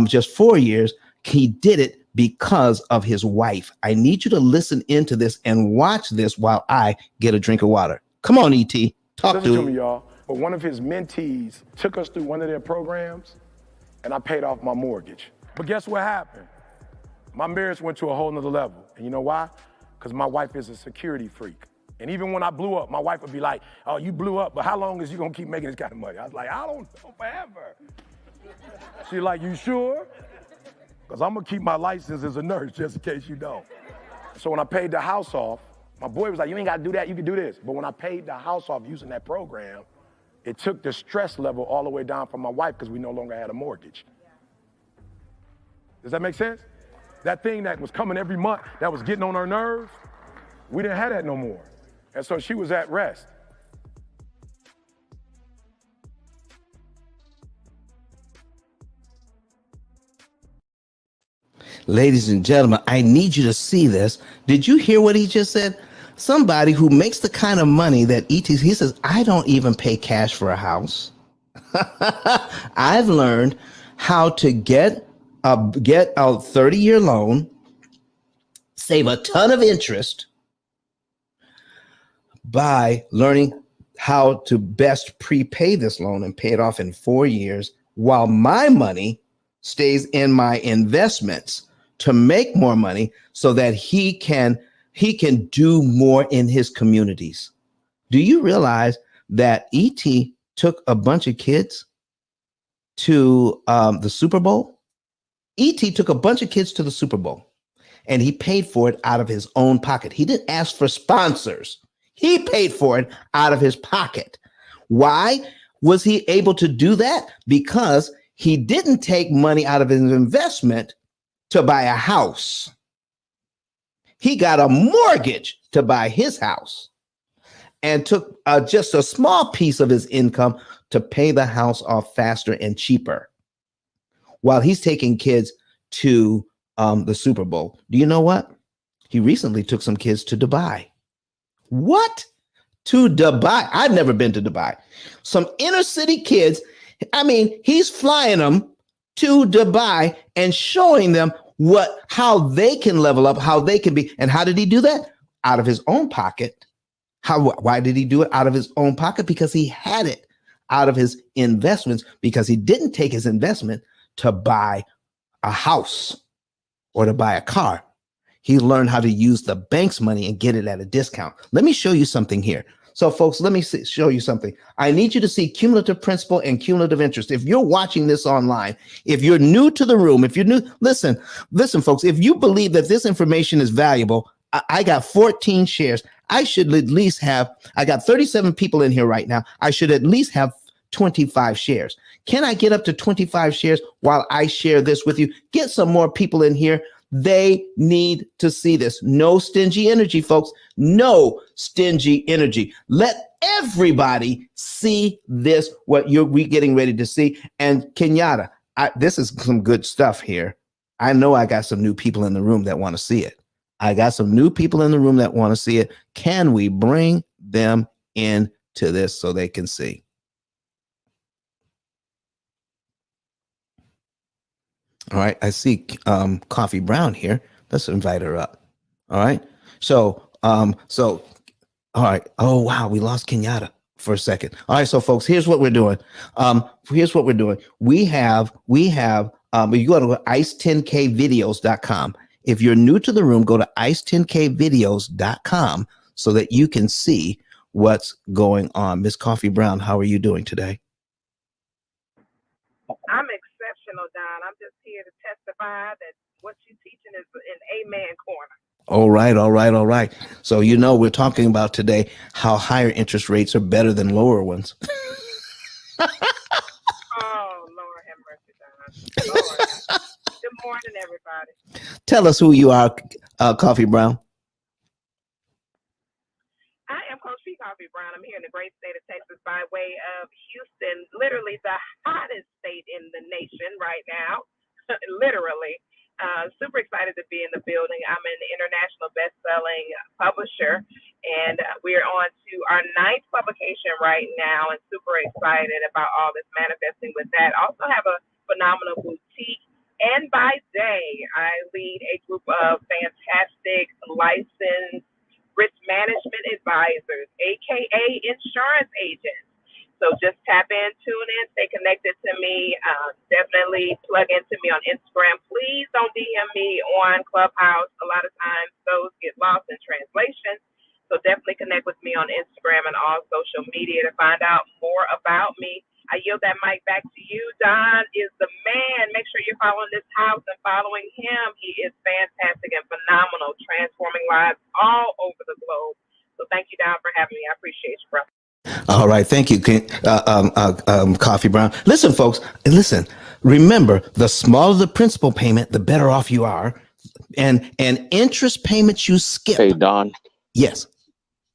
just 4 years. He did it because of his wife. I need you to listen into this and watch this while I get a drink of water. Come on, E.T. Talk Listen to to me, y'all. But one of his mentees took us through one of their programs, and I paid off my mortgage. But guess what happened? My marriage went to a whole nother level. And you know why? Because my wife is a security freak. And even when I blew up, my wife would be like, oh, you blew up, but how long is you gonna keep making this kind of money? I was like, I don't know, forever. She's like, you sure? Because I'm gonna keep my license as a nurse just in case you don't. So when I paid the house off, my boy was like, you ain't gotta do that, you can do this. But when I paid the house off using that program, it took the stress level all the way down from my wife because we no longer had a mortgage. Does that make sense? That thing that was coming every month, that was getting on her nerves, we didn't have that no more. And so she was at rest. Ladies and gentlemen, I need you to see this. Did you hear what he just said? Somebody who makes the kind of money that E.T. he says, I don't even pay cash for a house. I've learned how to get a 30-year loan, save a ton of interest by learning how to best prepay this loan and pay it off in 4 years while my money stays in my investments to make more money so that he can do more in his communities. Do you realize that E.T. took a bunch of kids to the Super Bowl? E.T. took a bunch of kids to the Super Bowl and he paid for it out of his own pocket. He didn't ask for sponsors. He paid for it out of his pocket. Why was he able to do that? Because he didn't take money out of his investment to buy a house. He got a mortgage to buy his house and took just a small piece of his income to pay the house off faster and cheaper while he's taking kids to the Super Bowl. Do you know what? He recently took some kids to Dubai. What? To Dubai? I've never been to Dubai. Some inner city kids. I mean, he's flying them to Dubai and showing them how they can level up, how they can be. And how did he do that? Out of his own pocket. Why did he do it out of his own pocket? Because he had it out of his investments, because he didn't take his investment to buy a house or to buy a car. He learned how to use the bank's money and get it at a discount. Let me show you something here. So folks, let me show you something. I need you to see cumulative principal and cumulative interest. If you're watching this online, if you're new to the room, if you're new, listen, folks, if you believe that this information is valuable, I got 14 shares. I should at least have, I got 37 people in here right now. I should at least have 25 shares. Can I get up to 25 shares while I share this with you? Get some more people in here. They need to see this. No stingy energy, folks. No stingy energy. Let everybody see this, what we getting ready to see. And Kenyatta, this is some good stuff here. I know I got some new people in the room that want to see it. I got some new people in the room that want to see it. Can we bring them into this so they can see? All right, I see Coffee Brown here. Let's invite her up. All right. So all right. Oh wow, we lost Kenyatta for a second. All right, so folks, here's what we're doing. We have you go to ice10kvideos.com. If you're new to the room, go to ice10kvideos.com so that you can see what's going on. Miss Coffee Brown, how are you doing today? I'm exceptional, Don. I'm just here to testify that what you're teaching is an amen corner. All right. So, we're talking about today how higher interest rates are better than lower ones. Oh, Lord have mercy, Don. Lord. Good morning, everybody. Tell us who you are, Coffee Brown. I am Coach P. Coffee Brown. I'm here in the great state of Texas by way of Houston, literally the hottest state in the nation right now, literally. Super excited to be in the building. I'm an international best-selling publisher, and we're on to our 9th publication right now, and super excited about all this manifesting with that. Also have a phenomenal boutique. And by day, I lead a group of fantastic licensed risk management advisors, aka insurance agents. So just tap in, tune in, stay connected to me. Definitely plug into me on Instagram. Please don't DM me on Clubhouse. A lot of times those get lost in translation. So definitely connect with me on Instagram and all social media to find out more about me. I yield that mic back to you. Don is the man. Make sure you're following this house and following him. He is fantastic and phenomenal, transforming lives all over the globe. So thank you, Don, for having me. I appreciate you, brother. All right, thank you, Coffee Brown. Listen, folks, listen. Remember, the smaller the principal payment, the better off you are, and interest payments you skip. Hey, Don. Yes.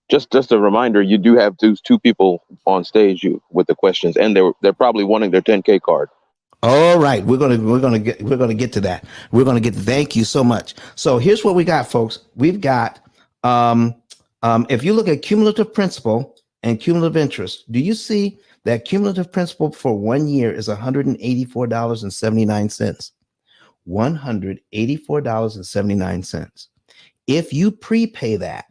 Just a reminder, you do have those two people on stage with the questions, and they're probably wanting their 10K card. All right, we're gonna get to that. Thank you so much. So here's what we got, folks. We've got if you look at cumulative principal and cumulative interest, do you see that cumulative principal for 1 year is $184.79? $184.79. If you prepay that,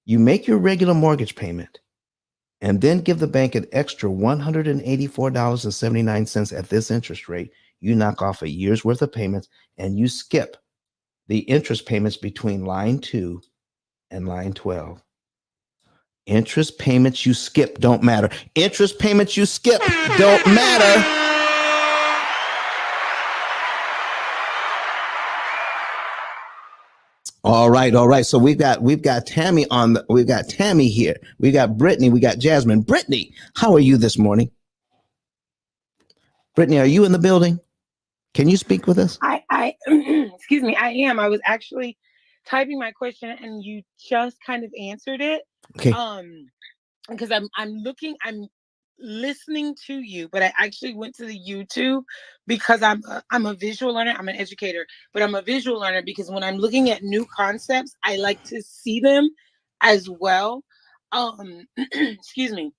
you make your regular mortgage payment and then give the bank an extra $184.79 at this interest rate, you knock off a year's worth of payments and you skip the interest payments between line 2 and line 12. Interest payments you skip don't matter. Interest payments you skip don't matter. All right. So we've got Tammy we've got Tammy here. We got Brittany. We got Jasmine. Brittany, how are you this morning? Brittany, are you in the building? Can you speak with us? I excuse me. I am. I was actually typing my question, and you just kind of answered it. Okay. Because I'm listening to you, but I actually went to the YouTube because I'm a visual learner. I'm an educator, but I'm a visual learner because when I'm looking at new concepts, I like to see them as well. Excuse me.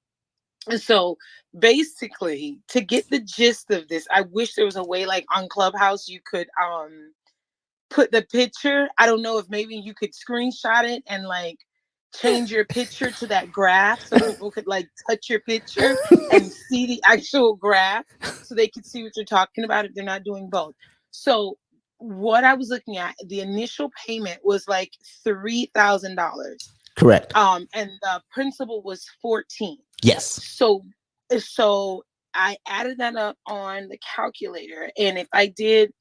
And so basically, to get the gist of this, I wish there was a way like on Clubhouse you could put the picture. I don't know if maybe you could screenshot it and like change your picture to that graph so people could like touch your picture and see the actual graph so they could see what you're talking about if they're not doing both. So what I was looking at, the initial payment was like $3,000. Correct. And the principal was 14. Yes. So I added that up on the calculator, and if I did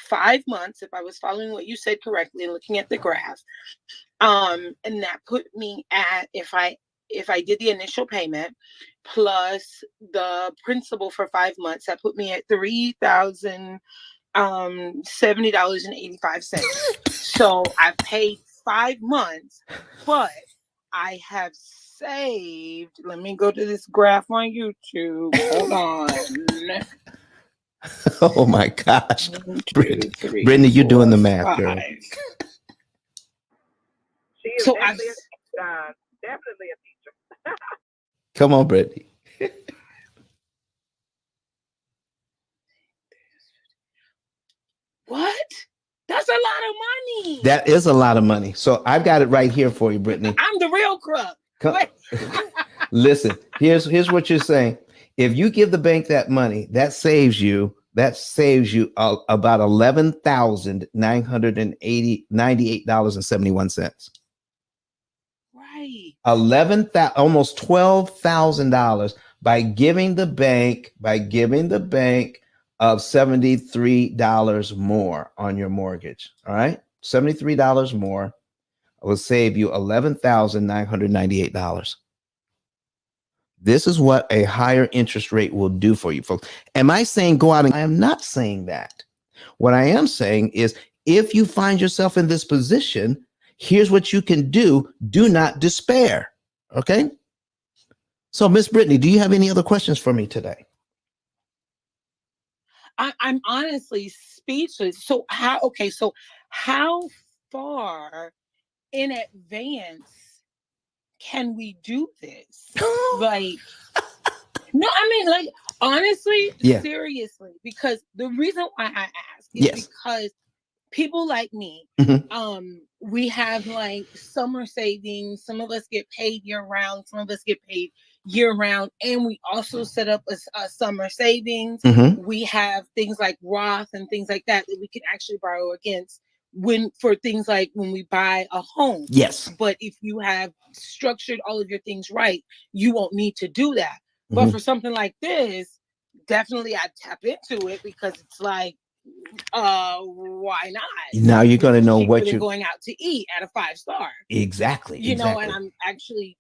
5 months, if I was following what you said correctly and looking at the graph, and that put me at, if I did the initial payment plus the principal for 5 months, that put me at $70.85. So I've paid 5 months, but I have saved. Let me go to this graph on YouTube. Hold on. Oh my gosh. 1, 2, 3, Brittany, you're 4, doing the math, 5. girl. She is definitely a teacher. Come on, Brittany. What? That's a lot of money. That is a lot of money. So I've got it right here for you, Brittany. I'm the real crook. Listen, here's what you're saying. If you give the bank that money, that saves you about $11,998.71. Right. Almost $12,000 by giving the bank of $73 more on your mortgage. All right, $73 more will save you $11,998. This is what a higher interest rate will do for you, folks. Am I saying go out and I am not saying that. What I am saying is if you find yourself in this position, here's what you can do. Do not despair. Okay. So Miss Brittany, do you have any other questions for me today? I'm honestly speechless. So how far in advance can we do this? Like, No, I mean, like, honestly, Yeah. seriously, because the reason why I ask is Yes. because people like me, Mhm. we have like summer savings. Some of us get paid year round. Some of us get paid year round, and we also set up a summer savings. Mhm. We have things like Roth and things like that that we can actually borrow against when for things like when we buy a home. Yes. But if you have structured all of your things right, you won't need to do that. But Mhm. for something like this, definitely I tap into it because it's like, why not? Now you're This going to is know cheaper what than you going out to eat at a 5-star, exactly. you know, and Exactly. I'm actually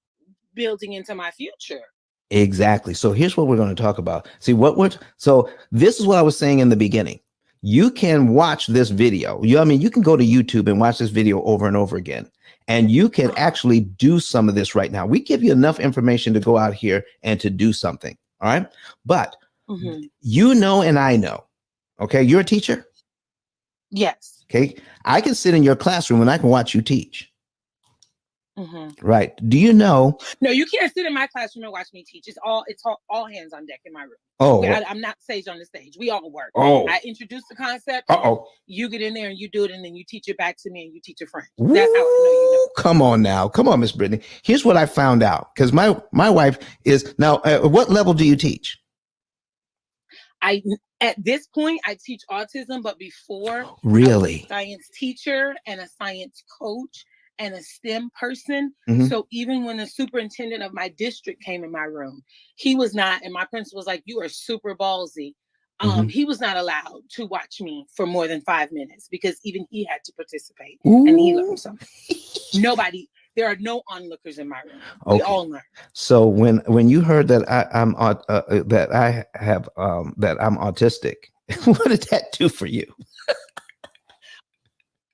building into my future. Exactly. So here's what we're going to talk about. See what we're so this is what I was saying in the beginning. You can watch this video. I mean, you can go to YouTube and watch this video over and over again. And you can actually do some of this right now. We give you enough information to go out here and to do something. All right. But you know, and I know, okay, you're a teacher. Yes. Okay. I can sit in your classroom and I can watch you teach. Right. Do you know? No, you can't sit in my classroom and watch me teach. It's all hands on deck in my room. Oh, I'm not sage on the stage. We all work. Oh. I introduce the concept. Uh-oh. You get in there and you do it, and then you teach it back to me and you teach your friend. Woo, That's how I know you know. Come on now. Come on, Miss Brittany. Here's what I found out. Because my wife is now, what level do you teach? At this point, I teach autism, but before, Really? I was a science teacher and a science coach and a STEM person. So even when the superintendent of my district came in my room, he was not, and my principal was like, "You are super ballsy." He was not allowed to watch me for more than 5 minutes because even he had to participate. Ooh. And he learned something. There are no onlookers in my room. We all learn. So when you heard that I'm autistic, what did that do for you?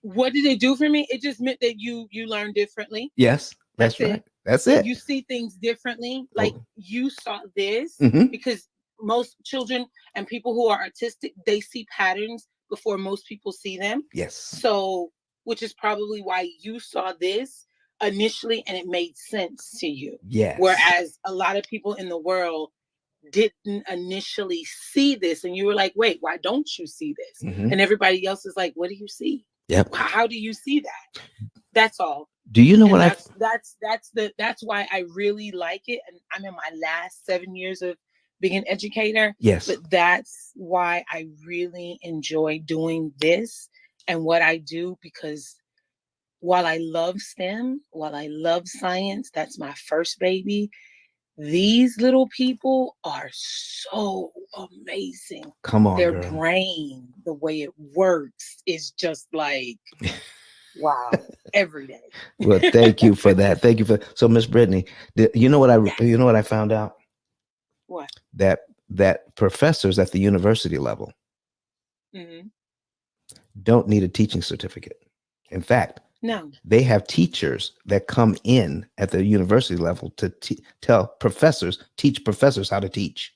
What did it do for me? It just meant that you learn differently. Yes, that's right. It. That's it. You see things differently. Like you saw this because most children and people who are autistic, they see patterns before most people see them. Yes. So, which is probably why you saw this initially and it made sense to you. Yes. Whereas a lot of people in the world didn't initially see this and you were like, wait, why don't you see this? And everybody else is like, what do you see? Yep. How do you see that? That's all. Do you know what that's why I really like it. And I'm in my last 7 years of being an educator. Yes. But that's why I really enjoy doing this and what I do, because while I love STEM, while I love science, that's my first baby. These little people are so amazing. Come on, their girl. brain, the way it works is just like, wow, every day. Well, thank you for that. Thank you for so, Miss Brittany. You know what I found out? What? That professors at the university level don't need a teaching certificate. In fact, no, they have teachers that come in at the university level to teach professors how to teach.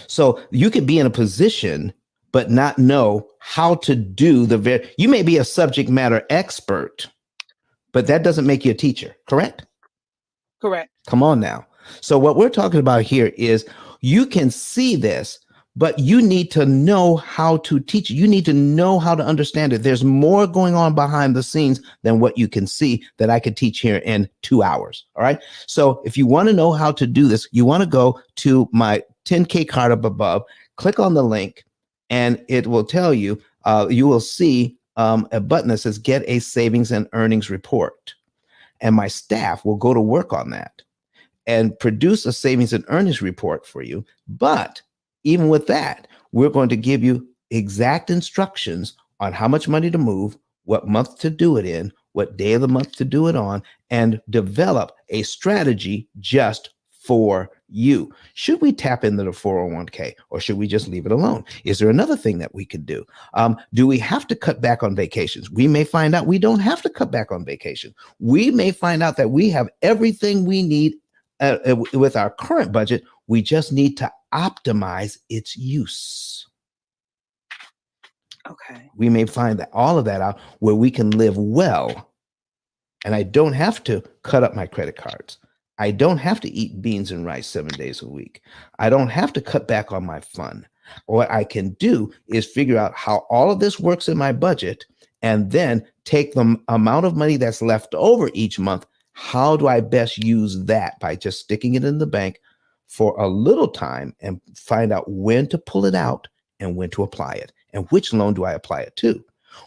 So you could be in a position but not know how to do you may be a subject matter expert, but that doesn't make you a teacher, correct? Correct. Come on now. So what we're talking about here is you can see this, but you need to know how to teach. You need to know how to understand it. There's more going on behind the scenes than what you can see that I could teach here in 2 hours. All right. So if you want to know how to do this, you want to go to my 10K card up above, click on the link, and it will tell you, you will see a button that says get a savings and earnings report. And my staff will go to work on that and produce a savings and earnings report for you. But even with that, we're going to give you exact instructions on how much money to move, what month to do it in, what day of the month to do it on, and develop a strategy just for you. Should we tap into the 401k or should we just leave it alone? Is there another thing that we could do? Do we have to cut back on vacations? We may find out we don't have to cut back on vacation. We may find out that we have everything we need with our current budget. We just need to optimize its use. Okay. We may find that all of that out where we can live well, and I don't have to cut up my credit cards. I don't have to eat beans and rice 7 days a week. I don't have to cut back on my fun. What I can do is figure out how all of this works in my budget and then take the amount of money that's left over each month. How do I best use that by just sticking it in the bank for a little time and find out when to pull it out and when to apply it and which loan do I apply it to?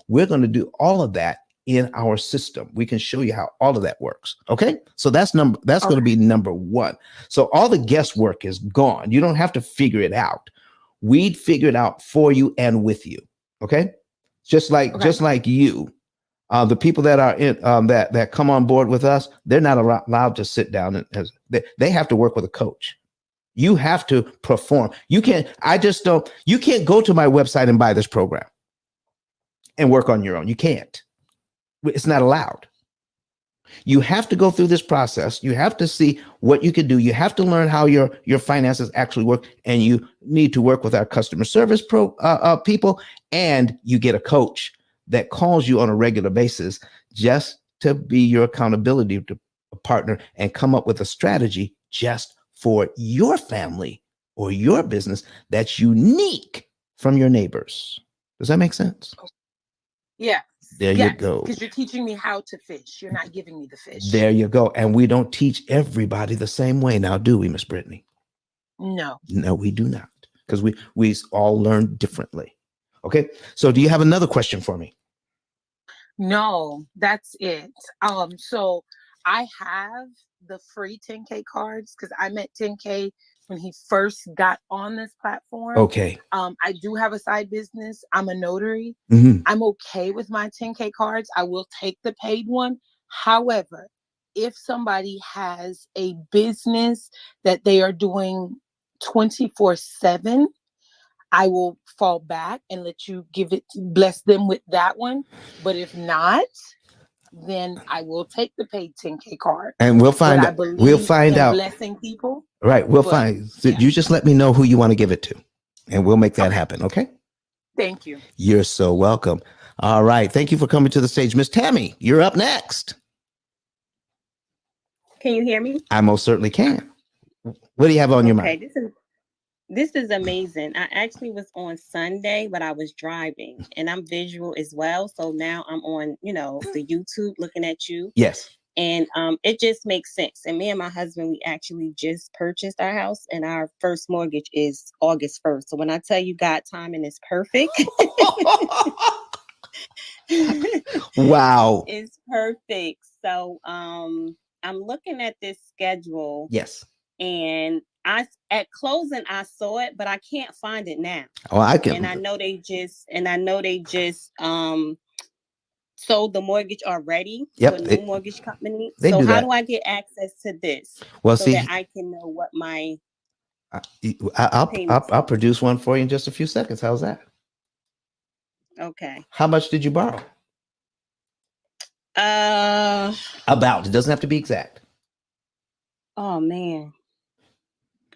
We're going to do all of that in our system. We can show you how all of that works. Okay. So that's going to be number one. So all the guesswork is gone. You don't have to figure it out. We'd figure it out for you and with you. Okay. Just like you, the people that are in that come on board with us, they're not allowed to sit down and they have to work with a coach. You have to perform. You can't go to my website and buy this program and work on your own. You can't. It's not allowed. You have to go through this process. You have to see what you can do. You have to learn how your finances actually work, and you need to work with our customer service people, and you get a coach that calls you on a regular basis just to be your accountability partner and come up with a strategy just for your family or your business that's unique from your neighbors. Does that make sense? Yeah. There you go. Because you're teaching me how to fish. You're not giving me the fish. There you go. And we don't teach everybody the same way now, do we, Miss Brittany? No. No, we do not. Because we all learn differently. Okay. So do you have another question for me? No, that's it. So I have the free 10K cards because I met 10K when he first got on this platform. Okay. I do have a side business. I'm a notary. Mm-hmm. I'm okay with my 10K cards. I will take the paid one. However, if somebody has a business that they are doing 24/7, I will fall back and let you bless them with that one. But if not, then I will take the paid 10K card. And we'll find out. We'll find out. Blessing people. Right. We'll find. So you just let me know who you want to give it to, and we'll make that happen. Okay. Thank you. You're so welcome. All right. Thank you for coming to the stage. Miss Tammy, you're up next. Can you hear me? I most certainly can. What do you have on your mind? This is amazing. I actually was on Sunday, but I was driving, and I'm visual as well. So now I'm on, the YouTube looking at you. Yes. And it just makes sense. And me and my husband, we actually just purchased our house, and our first mortgage is August 1st. So when I tell you God timing is perfect. Wow. It's perfect. So I'm looking at this schedule. Yes. And at closing I saw it, but I can't find it now. Oh, I can. And I know they just sold the mortgage already to a new mortgage company. So how do I get access to this? Well, so that I can know what my I'll produce one for you in just a few seconds. How's that? Okay. How much did you borrow? About. It doesn't have to be exact. Oh man.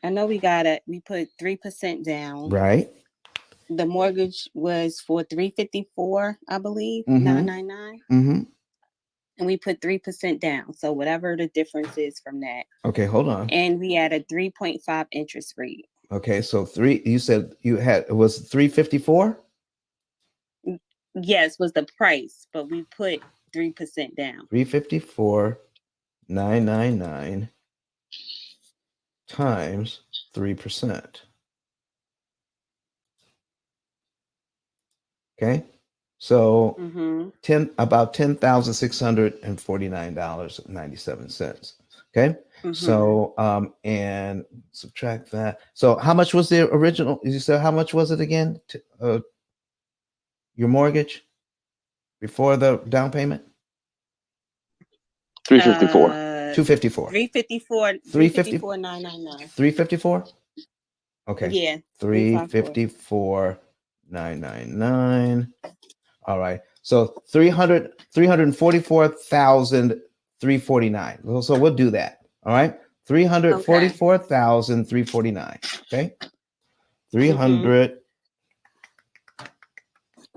I know we put 3% down. Right. The mortgage was for $354, I believe, $999. Mm-hmm. And we put 3% down. So whatever the difference is from that. Okay, hold on. And we had a 3.5 interest rate. Okay, so you said it was 354? Yes, was the price, but we put 3% down. 354, 999 times 3%. Okay. So about $10,649.97. Okay. So and subtract that. So how much was the original? You said how much was it again? Your mortgage before the down payment? 354. 254. 354. 354. 999. 354. Okay. Yeah. 354. 999. All right. So 344,349. So we'll do that. All right. 344,349. Okay. 300.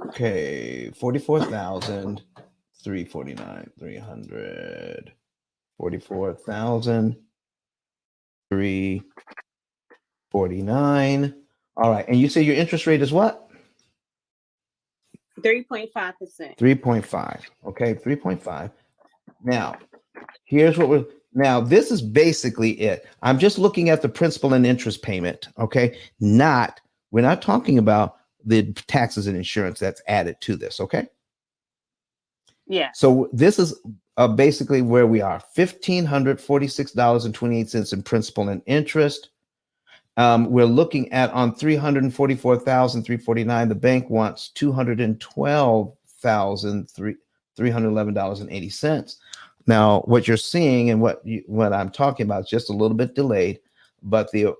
Okay. 44,349. 344,000. 349. All right. And you say your interest rate is what? 3.5%. 3.5. Okay, 3.5. Now, here's what this is basically it. I'm just looking at the principal and interest payment. Okay. We're not talking about the taxes and insurance that's added to this. Okay. Yeah. So this is basically where we are. $1,546.28 in principal and interest. We're looking at on $344,349. The bank wants $212,311.80. Now, what you're seeing and what I'm talking about is just a little bit delayed, but the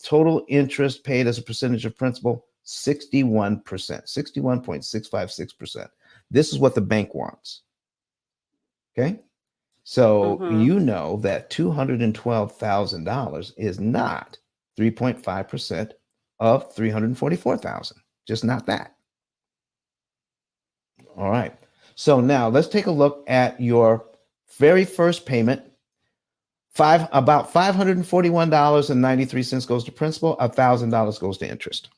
total interest paid as a percentage of principal, 61%, 61.656%. This is what the bank wants. Okay. So you know that $212,000 is not 3.5% of 344,000. Just not that. All right. So now let's take a look at your very first payment. About $541.93 goes to principal, $1,000 goes to interest.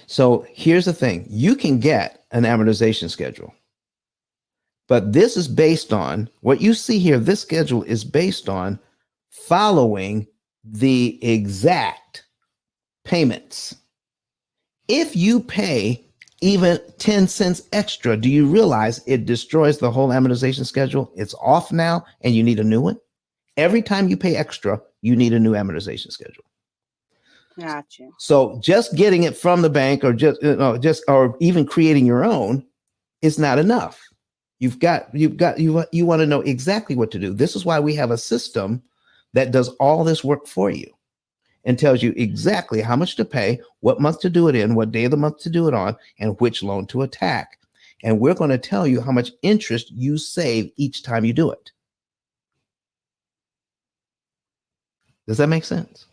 So here's the thing. You can get an amortization schedule, but this is based on what you see here. This schedule is based on following the exact payments. If you pay even 10 cents extra, do you realize it destroys the whole amortization schedule? It's off now and you need a new one. Every time you pay extra, you need a new amortization schedule. Gotcha. So just getting it from the bank or or even creating your own is not enough. You want to know exactly what to do. This is why we have a system that does all this work for you and tells you exactly how much to pay, what month to do it in, what day of the month to do it on, and which loan to attack. And we're going to tell you how much interest you save each time you do it. Does that make sense?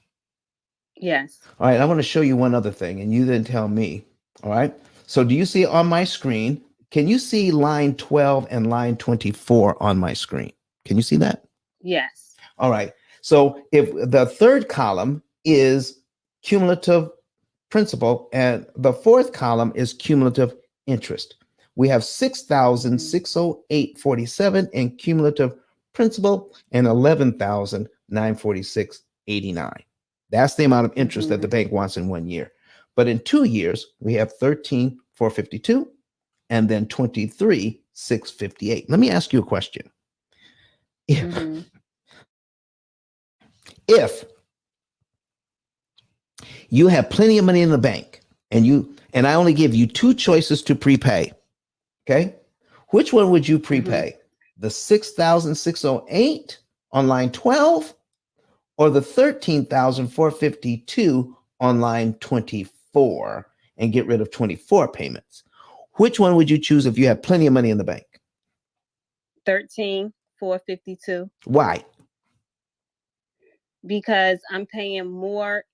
Yes. All right. I want to show you one other thing, and you then tell me. All right. So do you see on my screen? Can you see line 12 and line 24 on my screen? Can you see that? Yes. All right. So if the third column is cumulative principal and the fourth column is cumulative interest, we have $6,608.47 in cumulative principal and $11,946.89. That's the amount of interest that the bank wants in 1 year. But in 2 years, we have $13,452 and then $23,658. Let me ask you a question. If you have plenty of money in the bank and I only give you two choices to prepay, okay? Which one would you prepay? The $6,608 on line 12 or the $13,452 on line 24 and get rid of 24 payments? Which one would you choose if you have plenty of money in the bank? $13,452. Why? Because I'm paying more.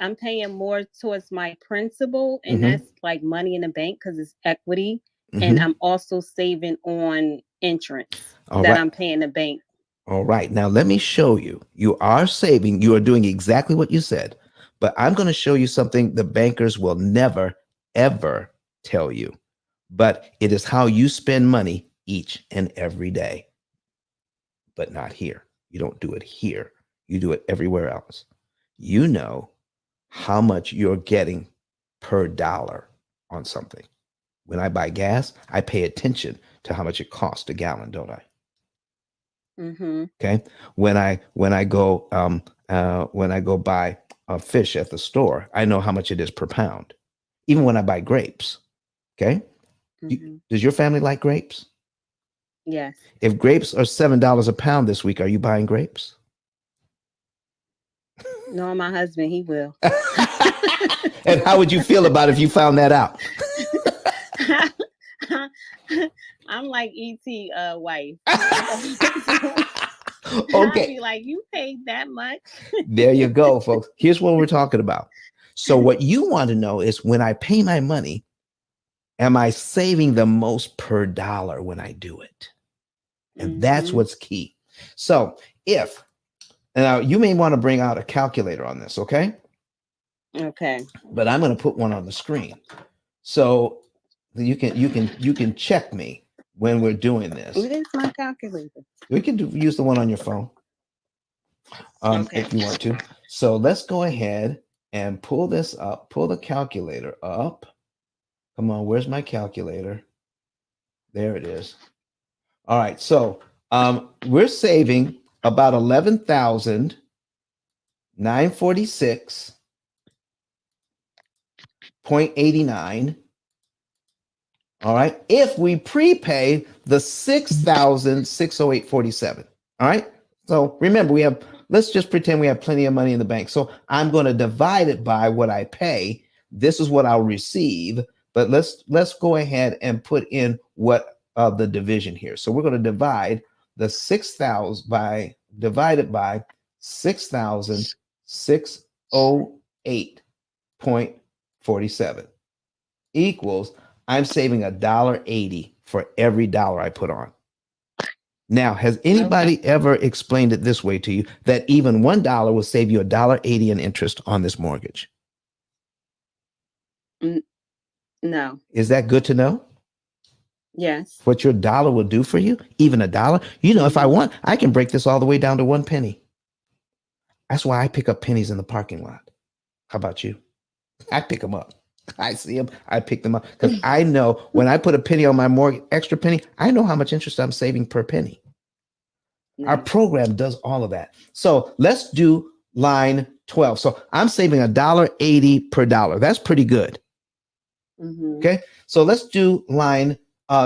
I'm paying more towards my principal, and that's like money in the bank because it's equity, and I'm also saving on insurance I'm paying the bank. All right. Now let me show you. You are saving. You are doing exactly what you said, but I'm going to show you something the bankers will never, ever tell you. But it is how you spend money each and every day. But not here. You don't do it here. You do it everywhere else. You know how much you're getting per dollar on something. When I buy gas, I pay attention to how much it costs a gallon, don't I? Okay. When I go buy a fish at the store, I know how much it is per pound. Even when I buy grapes. Okay. Does your family like grapes? Yes. If grapes are $7 a pound this week, are you buying grapes? No, my husband, he will. And how would you feel about if you found that out? I'm like E.T. Wife. Okay. I'd be like, you paid that much? There you go, folks. Here's what we're talking about. So what you want to know is when I pay my money, am I saving the most per dollar when I do it? And that's what's key. So if, now you may want to bring out a calculator on this, okay? Okay. But I'm going to put one on the screen. So you can check me when we're doing this. What is my calculator? We can use the one on your phone Okay. if you want to. So let's go ahead and pull this up, pull the calculator up. Come on, where's my calculator? There it is. All right, so we're saving about 11,946.89. All right, if we prepay the 6,608.47. All right, so remember let's just pretend we have plenty of money in the bank. So I'm going to divide it by what I pay. This is what I'll receive. But let's go ahead and put in what the division here. So we're going to divide the 6,000 divided by 6,608.47 equals, I'm saving $1.80 for every dollar I put on. Now, has anybody ever explained it this way to you, that even $1 will save you $1.80 in interest on this mortgage? No. Is that good to know? Yes. What your dollar will do for you? Even $1? You know, if I want, I can break this all the way down to 1 penny. That's why I pick up pennies in the parking lot. How about you? I pick them up. I see them. I pick them up because I know when I put a penny on my mortgage, extra penny, I know how much interest I'm saving per penny. Our program does all of that. So let's do line 12. So I'm saving $1.80 per dollar. That's pretty good. Okay. So let's do line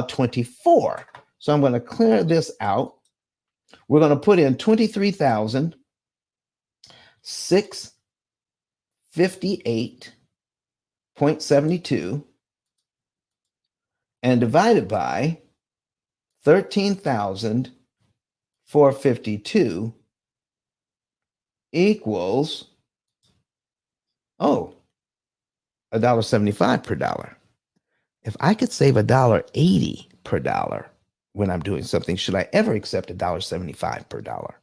24. So I'm going to clear this out. We're going to put in 23,658.72 and divide it by 13,452 equals, $1.75 per dollar. If I could save $1.80 per dollar when I'm doing something, should I ever accept $1.75 per dollar?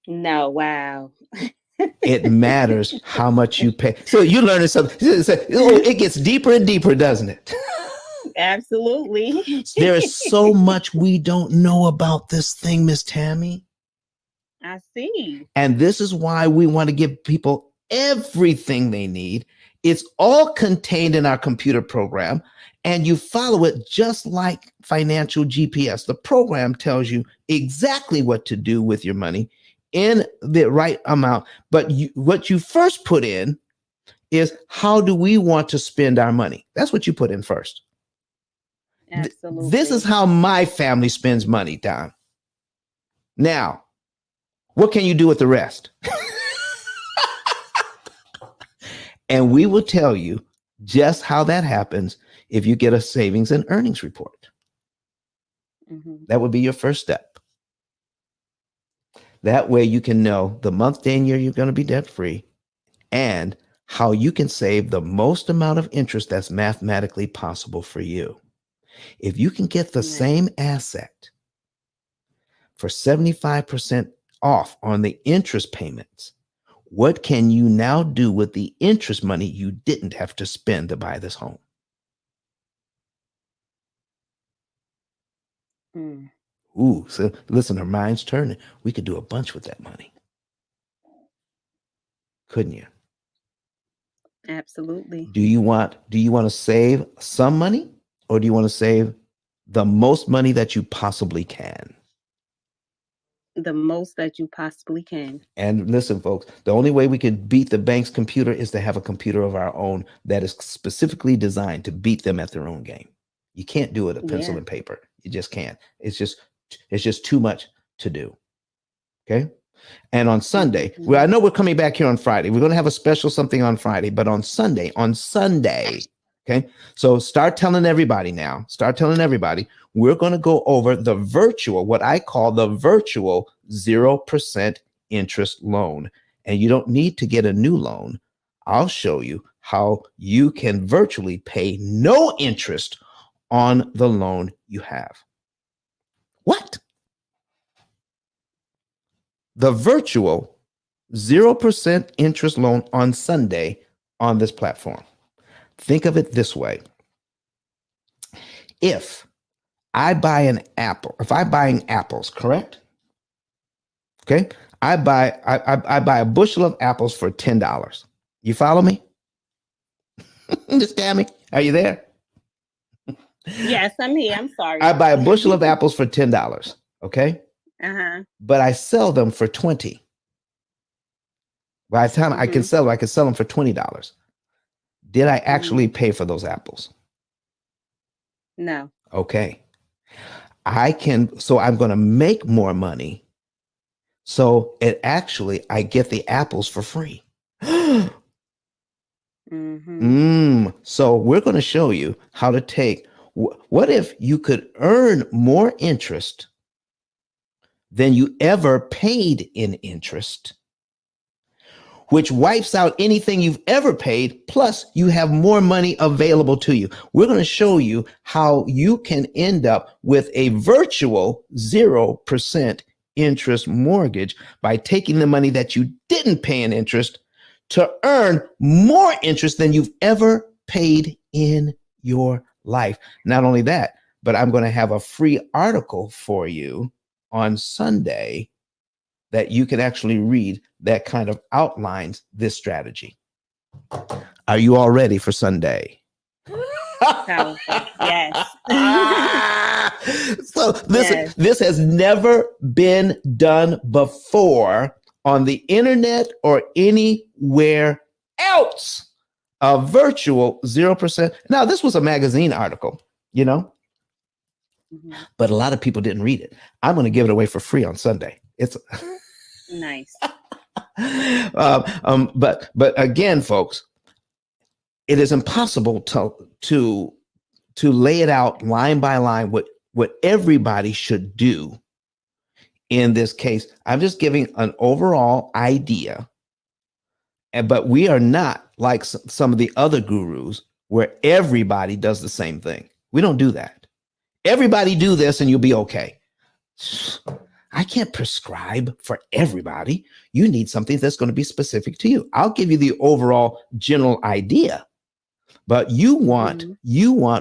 No. Wow. It matters how much you pay. So you're learning something. It gets deeper and deeper, doesn't it? Absolutely. There is so much we don't know about this thing, Miss Tammy. I see. And this is why we want to give people everything they need. It's all contained in our computer program, and you follow it just like financial GPS. The program tells you exactly what to do with your money in the right amount. But what you first put in is, how do we want to spend our money? That's what you put in first. Absolutely. This is how my family spends money, Don. Now, what can you do with the rest? And we will tell you just how that happens if you get a savings and earnings report. That would be your first step. That way you can know the month, day, and year you're going to be debt free, and how you can save the most amount of interest that's mathematically possible for you. If you can get the same asset for 75% off on the interest payments, what can you now do with the interest money you didn't have to spend to buy this home? Ooh, so listen, her mind's turning. We could do a bunch with that money. Couldn't you? Absolutely. Do you want to save some money, or do you want to save the most money that you possibly can? The most that you possibly can. And listen, folks, the only way we can beat the bank's computer is to have a computer of our own that is specifically designed to beat them at their own game. You can't do it with pencil and paper. You just can't. It's just too much to do. Okay. And on Sunday, well, I know we're coming back here on Friday. We're going to have a special something on Friday, but on Sunday, okay. So start telling everybody now. Start telling everybody. We're going to go over the virtual, what I call the virtual 0% interest loan. And you don't need to get a new loan. I'll show you how you can virtually pay no interest on the loan you have. What? the virtual 0% interest loan on Sunday on this platform. Think of it this way. If I'm buying apples, correct? Okay. I buy a bushel of apples for $10. You follow me? Just Tammy, are you there? Yes, I'm here. I'm sorry. I buy a bushel of apples for $10. Okay. But I sell them for $20. By the time I can sell them for $20. Did I actually pay for those apples? No. Okay. So I'm going to make more money. So I get the apples for free. So we're going to show you how to take, what if you could earn more interest than you ever paid in interest, which wipes out anything you've ever paid, plus you have more money available to you. We're going to show you how you can end up with a virtual 0% interest mortgage by taking the money that you didn't pay in interest to earn more interest than you've ever paid in your life. Not only that, but I'm going to have a free article for you on Sunday that you can actually read that kind of outlines this strategy. Are you all ready for Sunday? Yes. So this has never been done before on the internet or anywhere else. A virtual 0%. Now, this was a magazine article, but a lot of people didn't read it. I'm going to give it away for free on Sunday. It's nice. But again, folks, it is impossible to lay it out line by line what everybody should do in this case. I'm just giving an overall idea, but we are not like some of the other gurus where everybody does the same thing. We don't do that. Everybody do this and you'll be okay. I can't prescribe for everybody. You need something that's going to be specific to you. I'll give you the overall general idea, but you want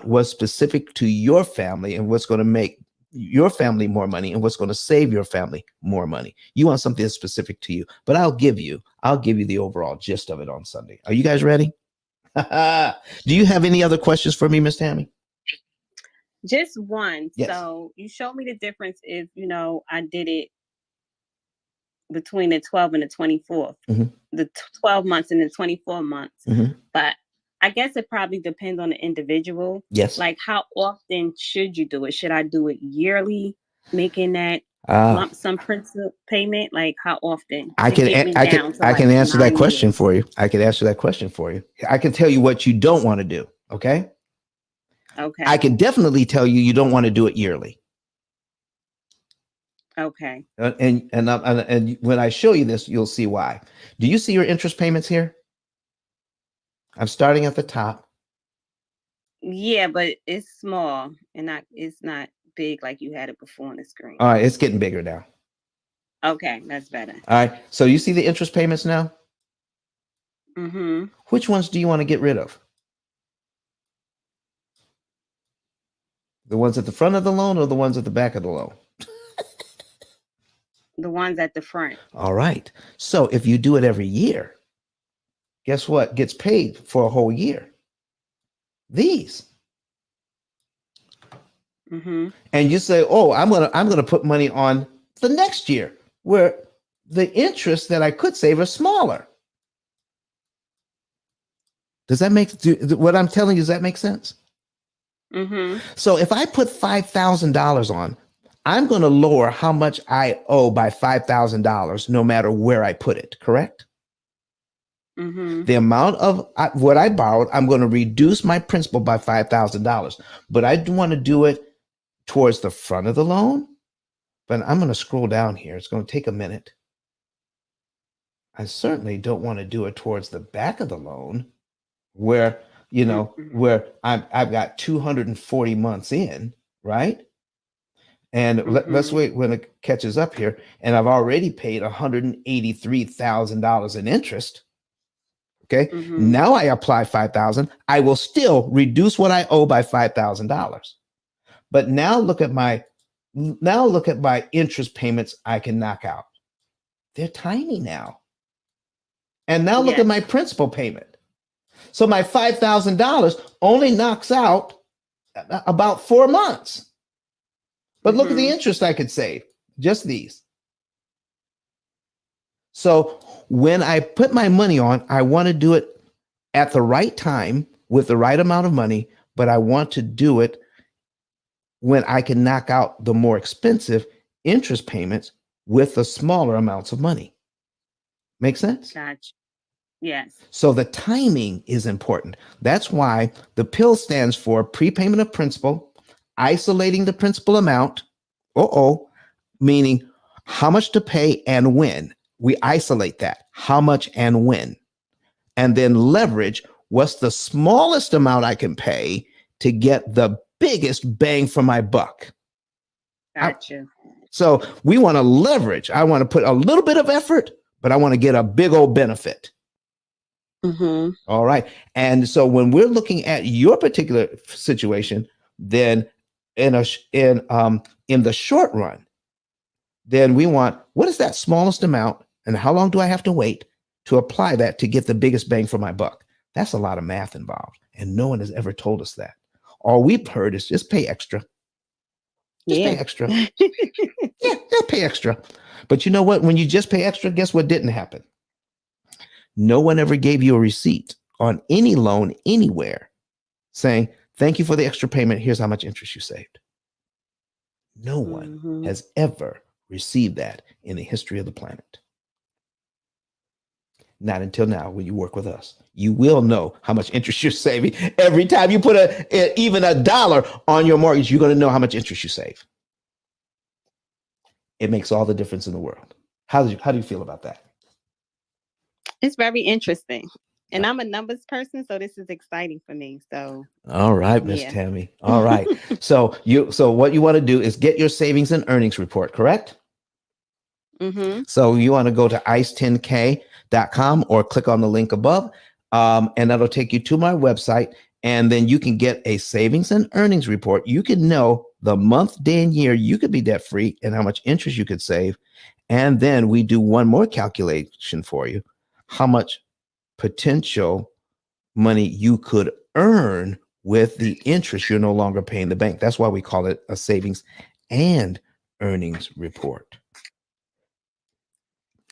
what's specific to your family and what's going to make your family more money and what's going to save your family more money. You want something that's specific to you, but I'll give you the overall gist of it on Sunday. Are you guys ready? Do you have any other questions for me, Miss Tammy? Just one. Yes. So you showed me the difference if, I did it between the 12 and the 24th, the 12 months and the 24 months. But I guess it probably depends on the individual. Yes. Like, how often should you do it? Should I do it yearly, making that lump sum principal payment? Like, how often? I can answer that question for you. I can answer that question for you. I can tell you what you don't want to do. Okay. Okay. I can definitely tell you don't want to do it yearly. Okay. And when I show you this, you'll see why. Do you see your interest payments here? I'm starting at the top. Yeah, but it's small and it's not big like you had it before on the screen. All right, it's getting bigger now. Okay, that's better. All right, so you see the interest payments now? Mm-hmm. Which ones do you want to get rid of? The ones at the front of the loan or the ones at the back of the loan? The ones at the front. All right. So if you do it every year, guess what gets paid for a whole year? These. Mm-hmm. And you say, "Oh, I'm gonna put money on the next year where the interest that I could save are smaller." Does that what I'm telling you? Does that make sense? Mm-hmm. So if I put $5,000 on, I'm going to lower how much I owe by $5,000 no matter where I put it, correct? Mm-hmm. The amount of what I borrowed, I'm going to reduce my principal by $5,000. But I want to do it towards the front of the loan. But I'm going to scroll down here. It's going to take a minute. I certainly don't want to do it towards the back of the loan where where I've got 240 months in, right? And let's wait when it catches up here. And I've already paid $183,000 in interest. Okay. Now I apply 5,000. I will still reduce what I owe by $5,000. But now look at my interest payments I can knock out. They're tiny now. And now look at my principal payment. So my $5,000 only knocks out about 4 months. But look at the interest I could save, just these. So when I put my money on, I want to do it at the right time with the right amount of money, but I want to do it when I can knock out the more expensive interest payments with the smaller amounts of money. Make sense? Gotcha. Yes. So the timing is important. That's why the P.I.L.L stands for prepayment of principal, isolating the principal amount, meaning how much to pay and when. We isolate that, how much and when. And then leverage, what's the smallest amount I can pay to get the biggest bang for my buck. Gotcha. So we want to leverage. I want to put a little bit of effort, but I want to get a big old benefit. All right. And so when we're looking at your particular situation, then in the short run, then we want, what is that smallest amount and how long do I have to wait to apply that to get the biggest bang for my buck? That's a lot of math involved. And no one has ever told us that. All we've heard is just pay extra. Pay extra. Just pay extra. But you know what? When you just pay extra, guess what didn't happen? No one ever gave you a receipt on any loan anywhere saying, thank you for the extra payment. Here's how much interest you saved. No one has ever received that in the history of the planet. Not until now, when you work with us. You will know how much interest you're saving. Every time you put even $1 on your mortgage, you're going to know how much interest you save. It makes all the difference in the world. How do you feel about that? It's very interesting. And I'm a numbers person, so this is exciting for me. So all right, Miss Tammy. All right. So what you want to do is get your savings and earnings report, correct? So you want to go to ice10k.com or click on the link above, and that'll take you to my website. And then you can get a savings and earnings report. You can know the month, day, and year you could be debt free and how much interest you could save. And then we do one more calculation for you, how much potential money you could earn with the interest you're no longer paying the bank. That's why we call it a savings and earnings report.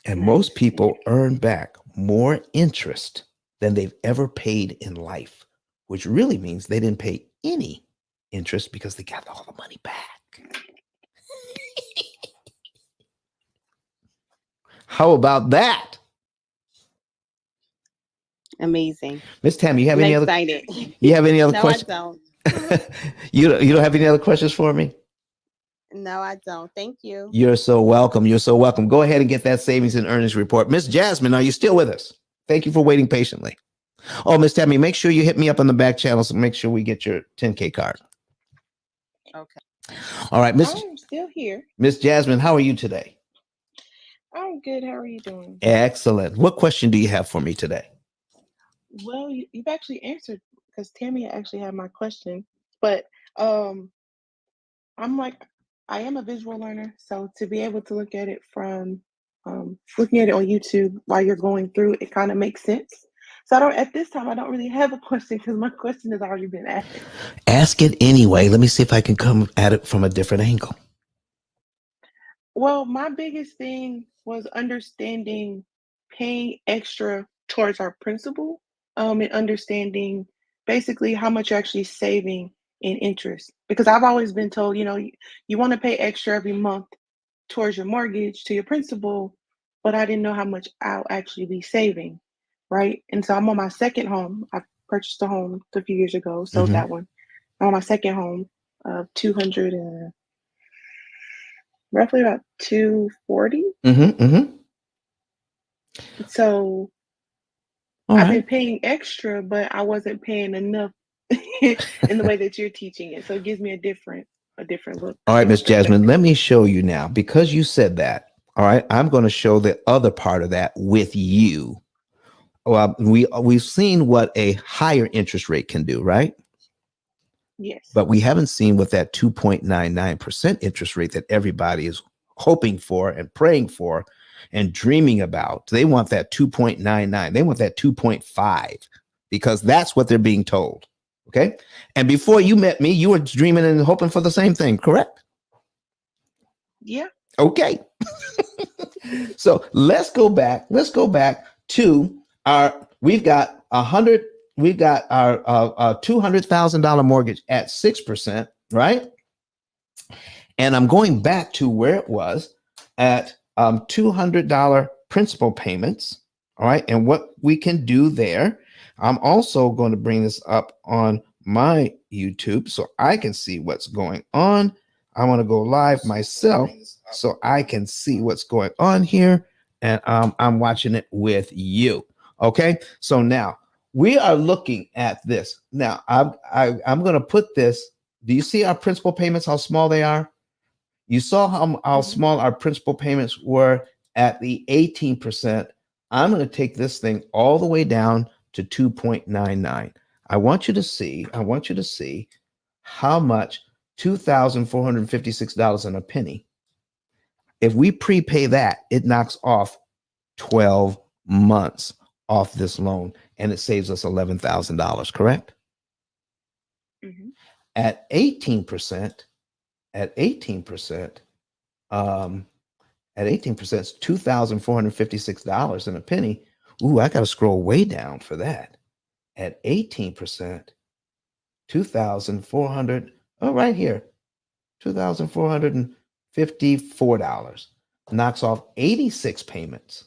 And most people earn back more interest than they've ever paid in life, which really means they didn't pay any interest because they got all the money back. How about that? Amazing. Miss Tammy, you have any excited. You have any other No, questions? I don't. You don't have any other questions for me? No, I don't. Thank you. You're so welcome. You're so welcome. Go ahead and get that savings and earnings report. Miss Jasmine, are you still with us? Thank you for waiting patiently. Oh, Miss Tammy, make sure you hit me up on the back channel so make sure we get your 10K card. Okay. All right, Miss. I'm still here. Miss Jasmine, how are you today? I'm good. How are you doing? Excellent. What question do you have for me today? Well, you've actually answered because Tammy actually had my question, but I'm like, I am a visual learner, so to be able to look at it from looking at it on YouTube while you're going through, it kind of makes sense. So at this time, I don't really have a question because my question has already been asked. Ask it anyway. Let me see if I can come at it from a different angle. Well, my biggest thing was understanding paying extra towards our principal, and understanding basically how much you're actually saving in interest. Because I've always been told, you want to pay extra every month towards your mortgage to your principal, but I didn't know how much I'll actually be saving, right? And so I'm on my second home. I purchased a home a few years ago, sold that one. I'm on my second home of 200 and roughly about 240. So I've been paying extra, but I wasn't paying enough in the way that you're teaching it. So it gives me a different a different look. All right, Miss Jasmine, let me show you now. Because you said that, all right, I'm going to show the other part of that with you. Well, we've seen what a higher interest rate can do, right? Yes. But we haven't seen what that 2.99% interest rate that everybody is hoping for and praying for and dreaming about. They want that 2.99. They want that 2.5 because that's what they're being told. Okay. And before you met me, you were dreaming and hoping for the same thing, correct? Yeah. Okay. So let's go back. Let's go back to we've got our $200,000 mortgage at 6%, right? And I'm going back to where it was at $200 principal payments. All right. And what we can do there, I'm also going to bring this up on my YouTube so I can see what's going on. I want to go live myself so I can see what's going on here. And I'm watching it with you. Okay. So now we are looking at this. Now I'm going to put this. Do you see our principal payments, how small they are? You saw how small our principal payments were at the 18%. I'm going to take this thing all the way down to 2.99. I want you to see how much $2,456 and a penny. If we prepay that, it knocks off 12 months off this loan and it saves us $11,000, correct? Mm-hmm. At 18%, it's $2,456 and a penny. Ooh, I got to scroll way down for that. At 18%, 2,400. Oh, right here, $2,454 knocks off 86 payments.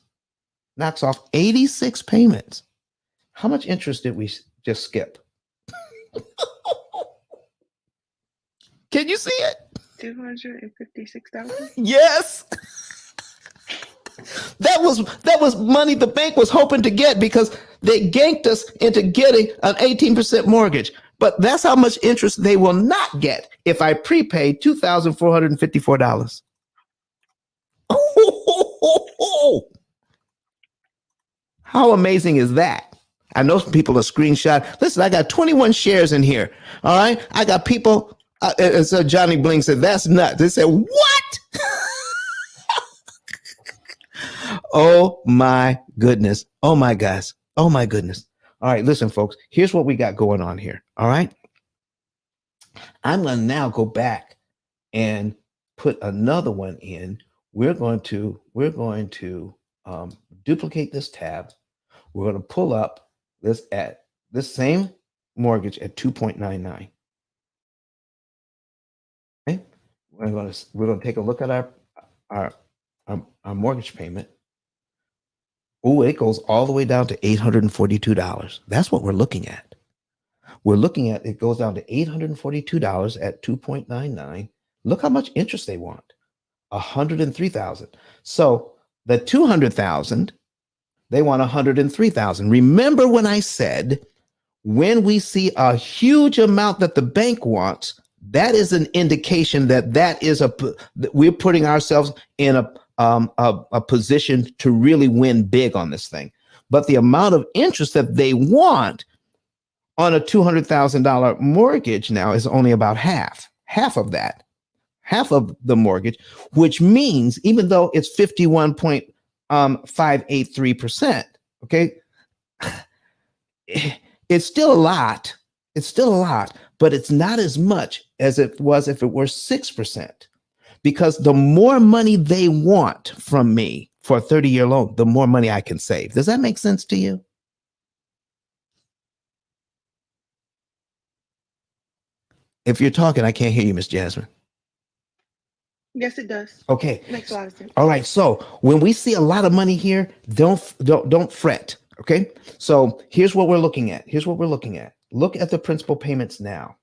Knocks off 86 payments. How much interest did we just skip? Can you see it? 256,000. Yes. That was money the bank was hoping to get because they ganked us into getting an 18% mortgage. But that's how much interest they will not get if I prepay $2,454. How amazing is that? I know some people are screenshot. Listen, I got 21 shares in here. All right. I got people. So Johnny Bling said, that's nuts. They said, what? Oh my goodness. Oh my gosh. Oh my goodness. All right. Listen, folks, here's what we got going on here. All right. I'm going to now go back and put another one in. We're going to duplicate this tab. We're going to pull up this at this same mortgage at 2.99. Okay. We're going to take a look at our mortgage payment. Oh, it goes all the way down to $842. That's what we're looking at. We're looking at it goes down to $842 at 2.99. Look how much interest they want. $103,000. So the $200,000, they want $103,000. Remember when I said when we see a huge amount that the bank wants, that is an indication that that we're putting ourselves in a position to really win big on this thing. But the amount of interest that they want on a $200,000 mortgage now is only about half of that, half of the mortgage, which means even though it's 51.583%, okay, it's still a lot. It's still a lot, but it's not as much as it was if it were 6%. Because the more money they want from me for a 30-year loan, the more money I can save. Does that make sense to you? If you're talking, I can't hear you, Miss Jasmine. Yes, it does. Okay. It makes a lot of sense. All right. So when we see a lot of money here, don't fret. Okay. So here's what we're looking at. Look at the principal payments now.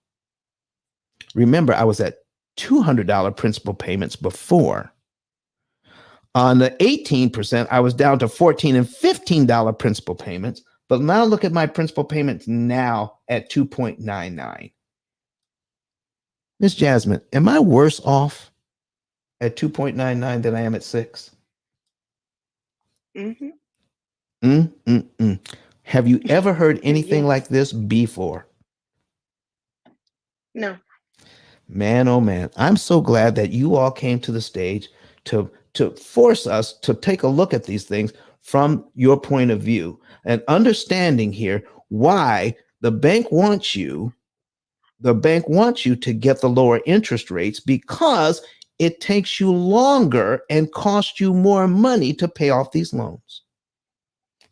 Remember, I was at $200 principal payments before. On the 18%, I was down to $14 and $15 principal payments. But now look at my principal payments now at 2.99. Miss Jasmine, am I worse off at 2.99 than I am at 6? Mm-hmm. Have you ever heard anything Yes. like this before? No. Man, oh man, I'm so glad that you all came to the stage to force us to take a look at these things from your point of view and understanding here why the bank wants you to get the lower interest rates, because it takes you longer and costs you more money to pay off these loans,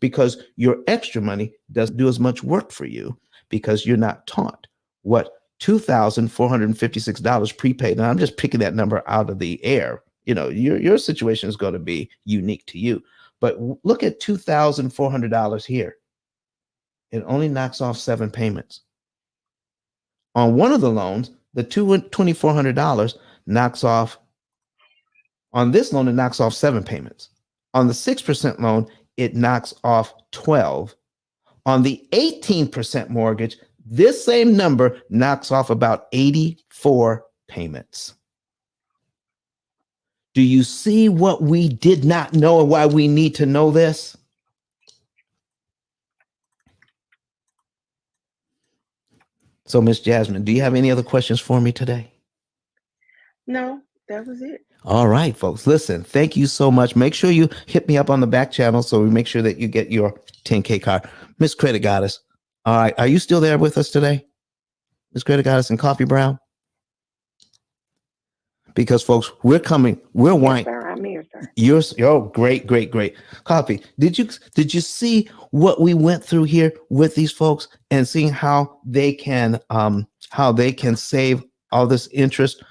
because your extra money doesn't do as much work for you because you're not taught what $2,456 prepaid. And I'm just picking that number out of the air. You know, your situation is going to be unique to you. But look at $2,400 here. It only knocks off 7 payments. On one of the loans, the $2,400 knocks off, on this loan, it knocks off 7 payments. On the 6% loan, it knocks off 12. On the 18% mortgage, this same number knocks off about 84 payments. Do you see what we did not know and why we need to know this? So, Miss Jasmine, do you have any other questions for me today? No, that was it. All right, folks. Listen, thank you so much. Make sure you hit me up on the back channel so we make sure that you get your 10K card. Miss Credit Goddess, all right, are you still there with us today? Miss Credit Goddess and Coffee Brown? Because, folks, we're Yes, sir, I'm here, sir. Oh, great. Coffee, did you see what we went through here with these folks and seeing how they can save all this interest?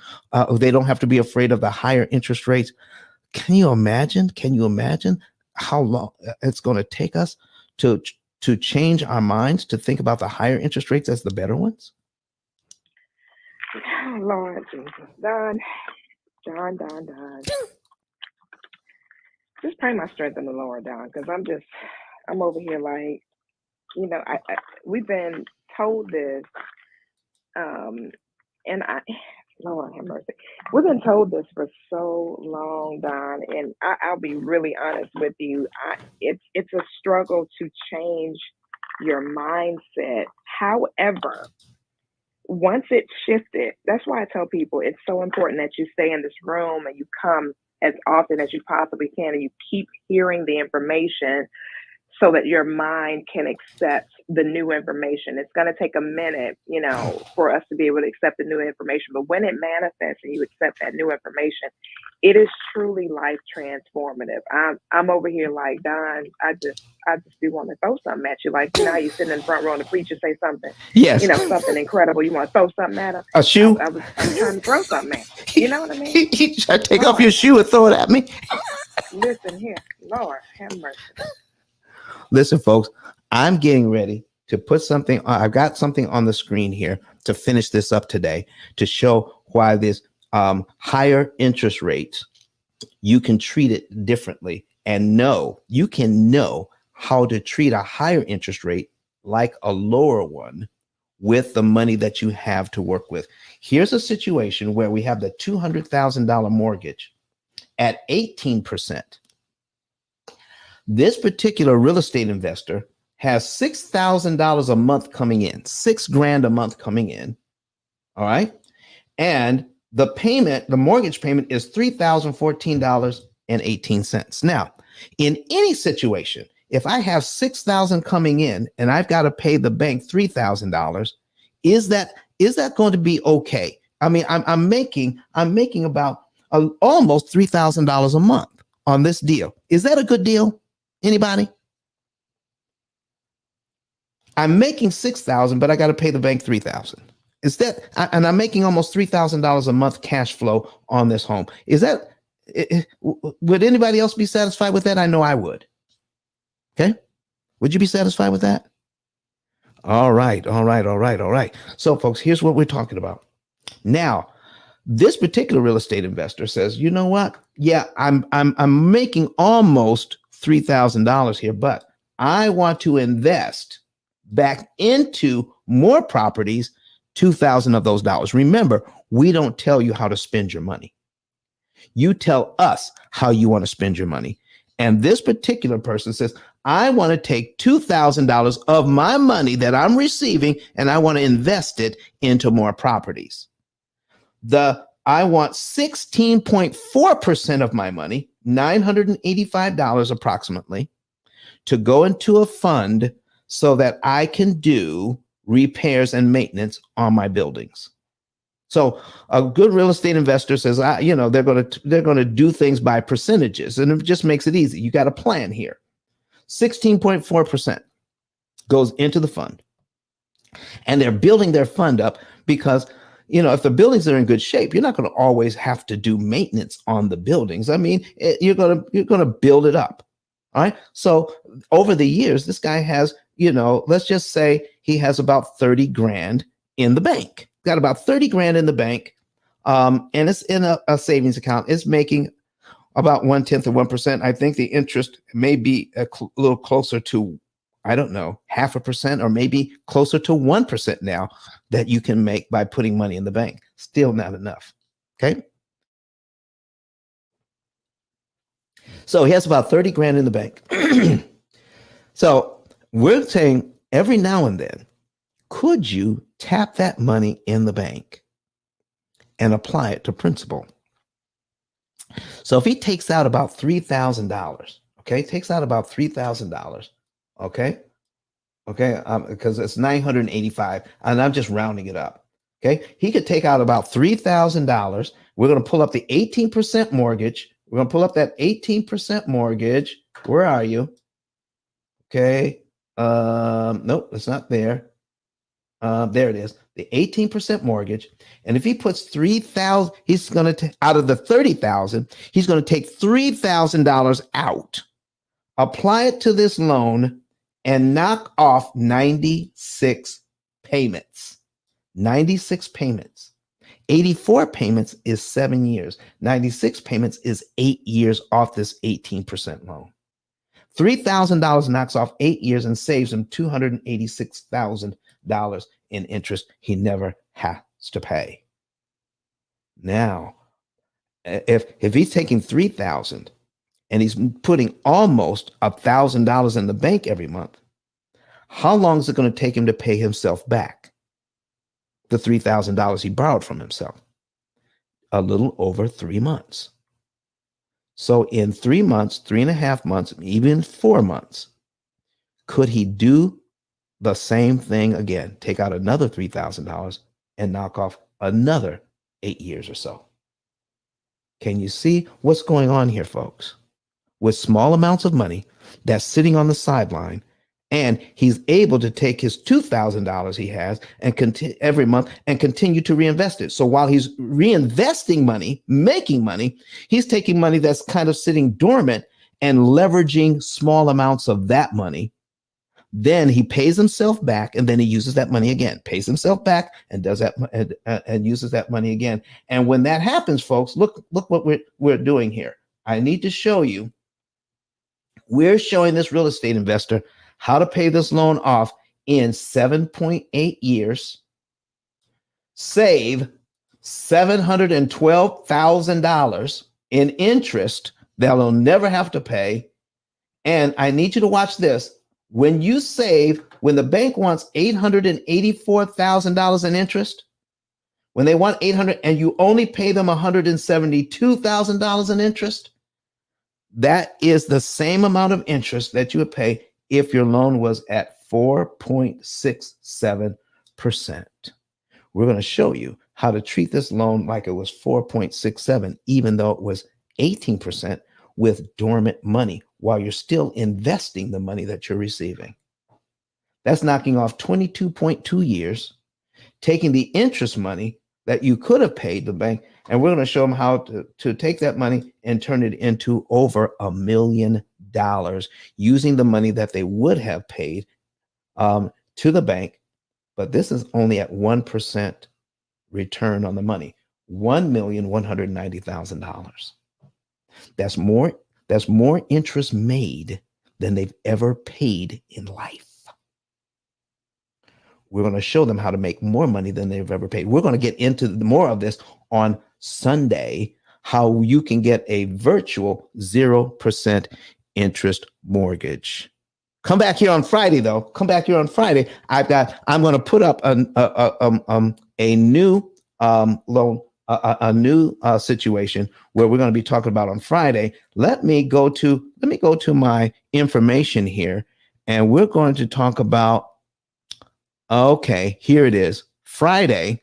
They don't have to be afraid of the higher interest rates. Can you imagine how long it's going to take us to change our minds to think about the higher interest rates as the better ones? Oh, Lord Jesus. Don. Just pray my strength in the Lord, Don, because I'm over here like, you know, we've been told this, Lord have mercy. We've been told this for so long, Don, and I'll be really honest with you. It's a struggle to change your mindset. However, once it's shifted, that's why I tell people it's so important that you stay in this room and you come as often as you possibly can and you keep hearing the information so that your mind can accept the new information. It's going to take a minute, you know, for us to be able to accept the new information. But when it manifests and you accept that new information, it is truly life transformative. I'm over here like, Don, I just do want to throw something at you. Like, you know how you sitting in the front row and the preacher say something, yes, you know, something incredible. You want to throw something at him? A shoe? I'm trying to throw something at you. You know what I mean? You try to take off your shoe and throw it at me? Listen here, Lord, have mercy. Listen, folks, I'm getting ready to put something. I've got something on the screen here to finish this up today to show why this higher interest rates, you can treat it differently and you can know how to treat a higher interest rate like a lower one with the money that you have to work with. Here's a situation where we have the $200,000 mortgage at 18%. This particular real estate investor has $6,000 a month coming in, $6,000 a month coming in. All right. And the mortgage payment is $3,014.18. Now, in any situation, if I have $6,000 coming in and I've got to pay the bank $3,000, is that going to be okay? I mean, I'm making about almost $3,000 a month on this deal. Is that a good deal? Anybody? I'm making $6,000, but I got to pay the bank $3,000. Is that, and I'm making almost $3,000 a month cash flow on this home. Is that, would anybody else be satisfied with that? I know I would. Okay. Would you be satisfied with that? All right. So folks, here's what we're talking about. Now, this particular real estate investor says, you know what? Yeah, I'm making almost $3,000 here, but I want to invest back into more properties 2,000 of those dollars. Remember, we don't tell you how to spend your money. You tell us how you want to spend your money. And this particular person says, I want to take $2,000 of my money that I'm receiving and I want to invest it into more properties. I want 16.4% of my money, $985 approximately, to go into a fund so that I can do repairs and maintenance on my buildings. So a good real estate investor says, they're going to do things by percentages, and it just makes it easy. You got a plan here. 16.4% goes into the fund, and they're building their fund up because, if the buildings are in good shape, you're not going to always have to do maintenance on the buildings. I mean, you're going to build it up. All right. So over the years, this guy has, let's just say he has about 30 grand in the bank. Got about 30 grand in the bank. And it's in a savings account. It's making about 1/10 of 1%. I think the interest may be a little closer to, I don't know, 0.5% or maybe closer to 1% now that you can make by putting money in the bank. Still not enough. Okay. So he has about 30 grand in the bank. So we're saying every now and then, could you tap that money in the bank and apply it to principal? So if he takes out about $3,000, okay, takes out about $3,000, okay, because it's 985, and I'm just rounding it up. Okay, he could take out about $3,000. We're going to pull up the 18% mortgage. We're going to pull up that 18% mortgage. Where are you? Okay, nope, it's not there. There it is, the 18% mortgage. And if he puts 3,000, he's going to out of the 30,000, he's going to take $3,000 out, apply it to this loan, and knock off 96 payments. 96 payments. 84 payments is 7 years. 96 payments is 8 years off this 18% loan. $3,000 knocks off 8 years and saves him $286,000 in interest he never has to pay. Now, if he's taking $3,000 and he's putting almost $1,000 in the bank every month, how long is it going to take him to pay himself back the $3,000 he borrowed from himself? A little over 3 months. So in 3 months, 3.5 months, even 4 months, could he do the same thing again? Take out another $3,000 and knock off another 8 years or so. Can you see what's going on here, folks? With small amounts of money that's sitting on the sideline, and he's able to take his $2,000 he has and every month and continue to reinvest it. So while he's reinvesting money, making money, he's taking money that's kind of sitting dormant and leveraging small amounts of that money. Then he pays himself back, and then he uses that money again, pays himself back and does that and uses that money again. And when that happens, folks, look what we're doing here. I need to show you. We're showing this real estate investor how to pay this loan off in 7.8 years, save $712,000 in interest that he'll never have to pay. And I need you to watch this. When you save, when the bank wants $884,000 in interest, when they want 800 and you only pay them $172,000 in interest, that is the same amount of interest that you would pay if your loan was at 4.67%. We're going to show you how to treat this loan like it was 4.67, even though it was 18% with dormant money while you're still investing the money that you're receiving. That's knocking off 22.2 years, taking the interest money that you could have paid the bank, and we're going to show them how to take that money and turn it into over $1 million using the money that they would have paid to the bank. But this is only at 1% return on the money, $1,190,000. That's more interest made than they've ever paid in life. We're going to show them how to make more money than they've ever paid. We're going to get into more of this on Sunday, how you can get a virtual 0% interest mortgage. Come back here on Friday, though. Come back here on Friday. I'm going to put up a new loan, a new situation where we're going to be talking about on Friday. Let me go to my information here, and we're going to talk about. Okay, here it is. Friday.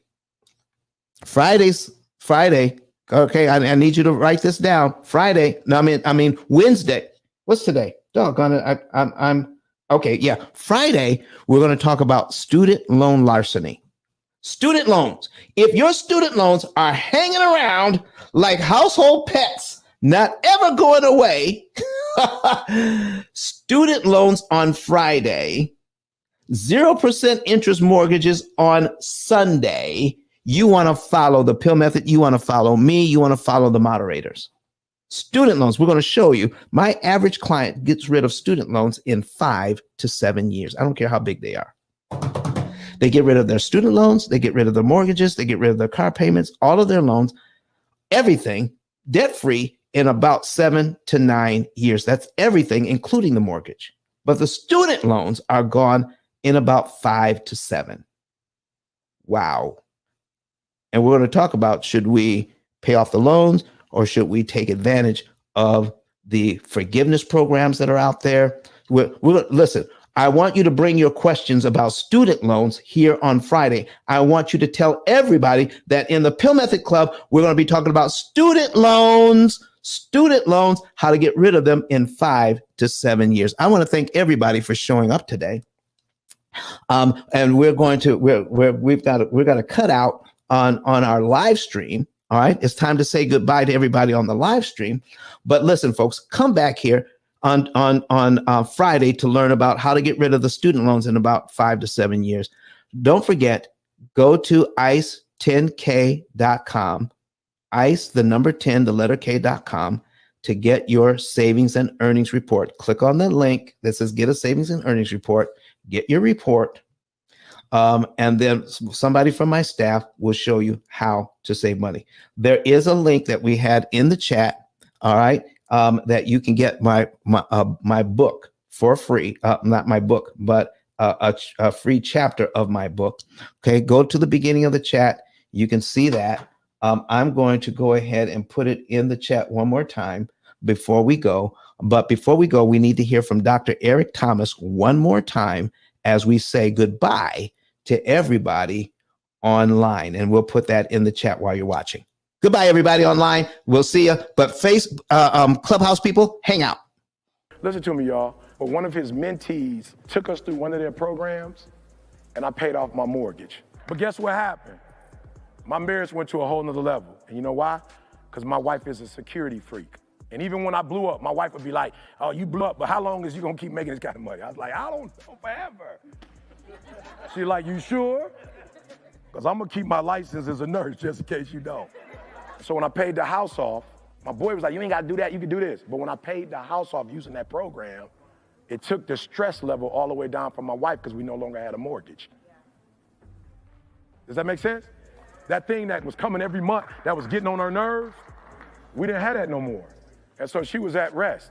Okay, I need you to write this down. Friday. No, I mean Wednesday. What's today? Doggone it. I'm okay. Yeah, Friday. We're going to talk about student loan larceny. Student loans. If your student loans are hanging around like household pets, not ever going away, student loans on Friday. 0% interest mortgages on Sunday. You want to follow the P.I.L.L method. You want to follow me. You want to follow the moderators. Student loans. We're going to show you. My average client gets rid of student loans in 5 to 7 years. I don't care how big they are. They get rid of their student loans. They get rid of their mortgages. They get rid of their car payments, all of their loans, everything debt-free in about 7 to 9 years. That's everything, including the mortgage. But the student loans are gone in about 5 to 7. Wow. And we're going to talk about, should we pay off the loans or should we take advantage of the forgiveness programs that are out there? Listen, I want you to bring your questions about student loans here on Friday. I want you to tell everybody that in the P.I.L.L Method Club, we're going to be talking about student loans, how to get rid of them in 5 to 7 years. I want to thank everybody for showing up today. And we've got a cutout on our live stream. All right, it's time to say goodbye to everybody on the live stream. But listen, folks, come back here on Friday to learn about how to get rid of the student loans in about 5 to 7 years. Don't forget, go to ice10k.com, ice the number 10, the letter k.com, to get your savings and earnings report. Click on the link that says get a savings and earnings report. Get your report, and then somebody from my staff will show you how to save money. There is a link that we had in the chat, all right, that you can get my book for free. Not my book, but a free chapter of my book. Okay, go to the beginning of the chat. You can see that. I'm going to go ahead and put it in the chat one more time before we go. But before we go, we need to hear from Dr. Eric Thomas one more time as we say goodbye to everybody online. And we'll put that in the chat while you're watching. Goodbye, everybody online. We'll see you. But Clubhouse people, hang out. Listen to me, y'all. But one of his mentees took us through one of their programs, and I paid off my mortgage. But guess what happened? My marriage went to a whole nother level. And you know why? Because my wife is a security freak. And even when I blew up, my wife would be like, oh, you blew up, but how long is you gonna keep making this kind of money? I was like, I don't know, forever. She's like, you sure? Because I'm gonna keep my license as a nurse just in case you don't. So when I paid the house off, my boy was like, you ain't gotta do that, you can do this. But when I paid the house off using that program, it took the stress level all the way down for my wife because we no longer had a mortgage. Does that make sense? That thing that was coming every month, that was getting on her nerves, we didn't have that no more. And so she was at rest.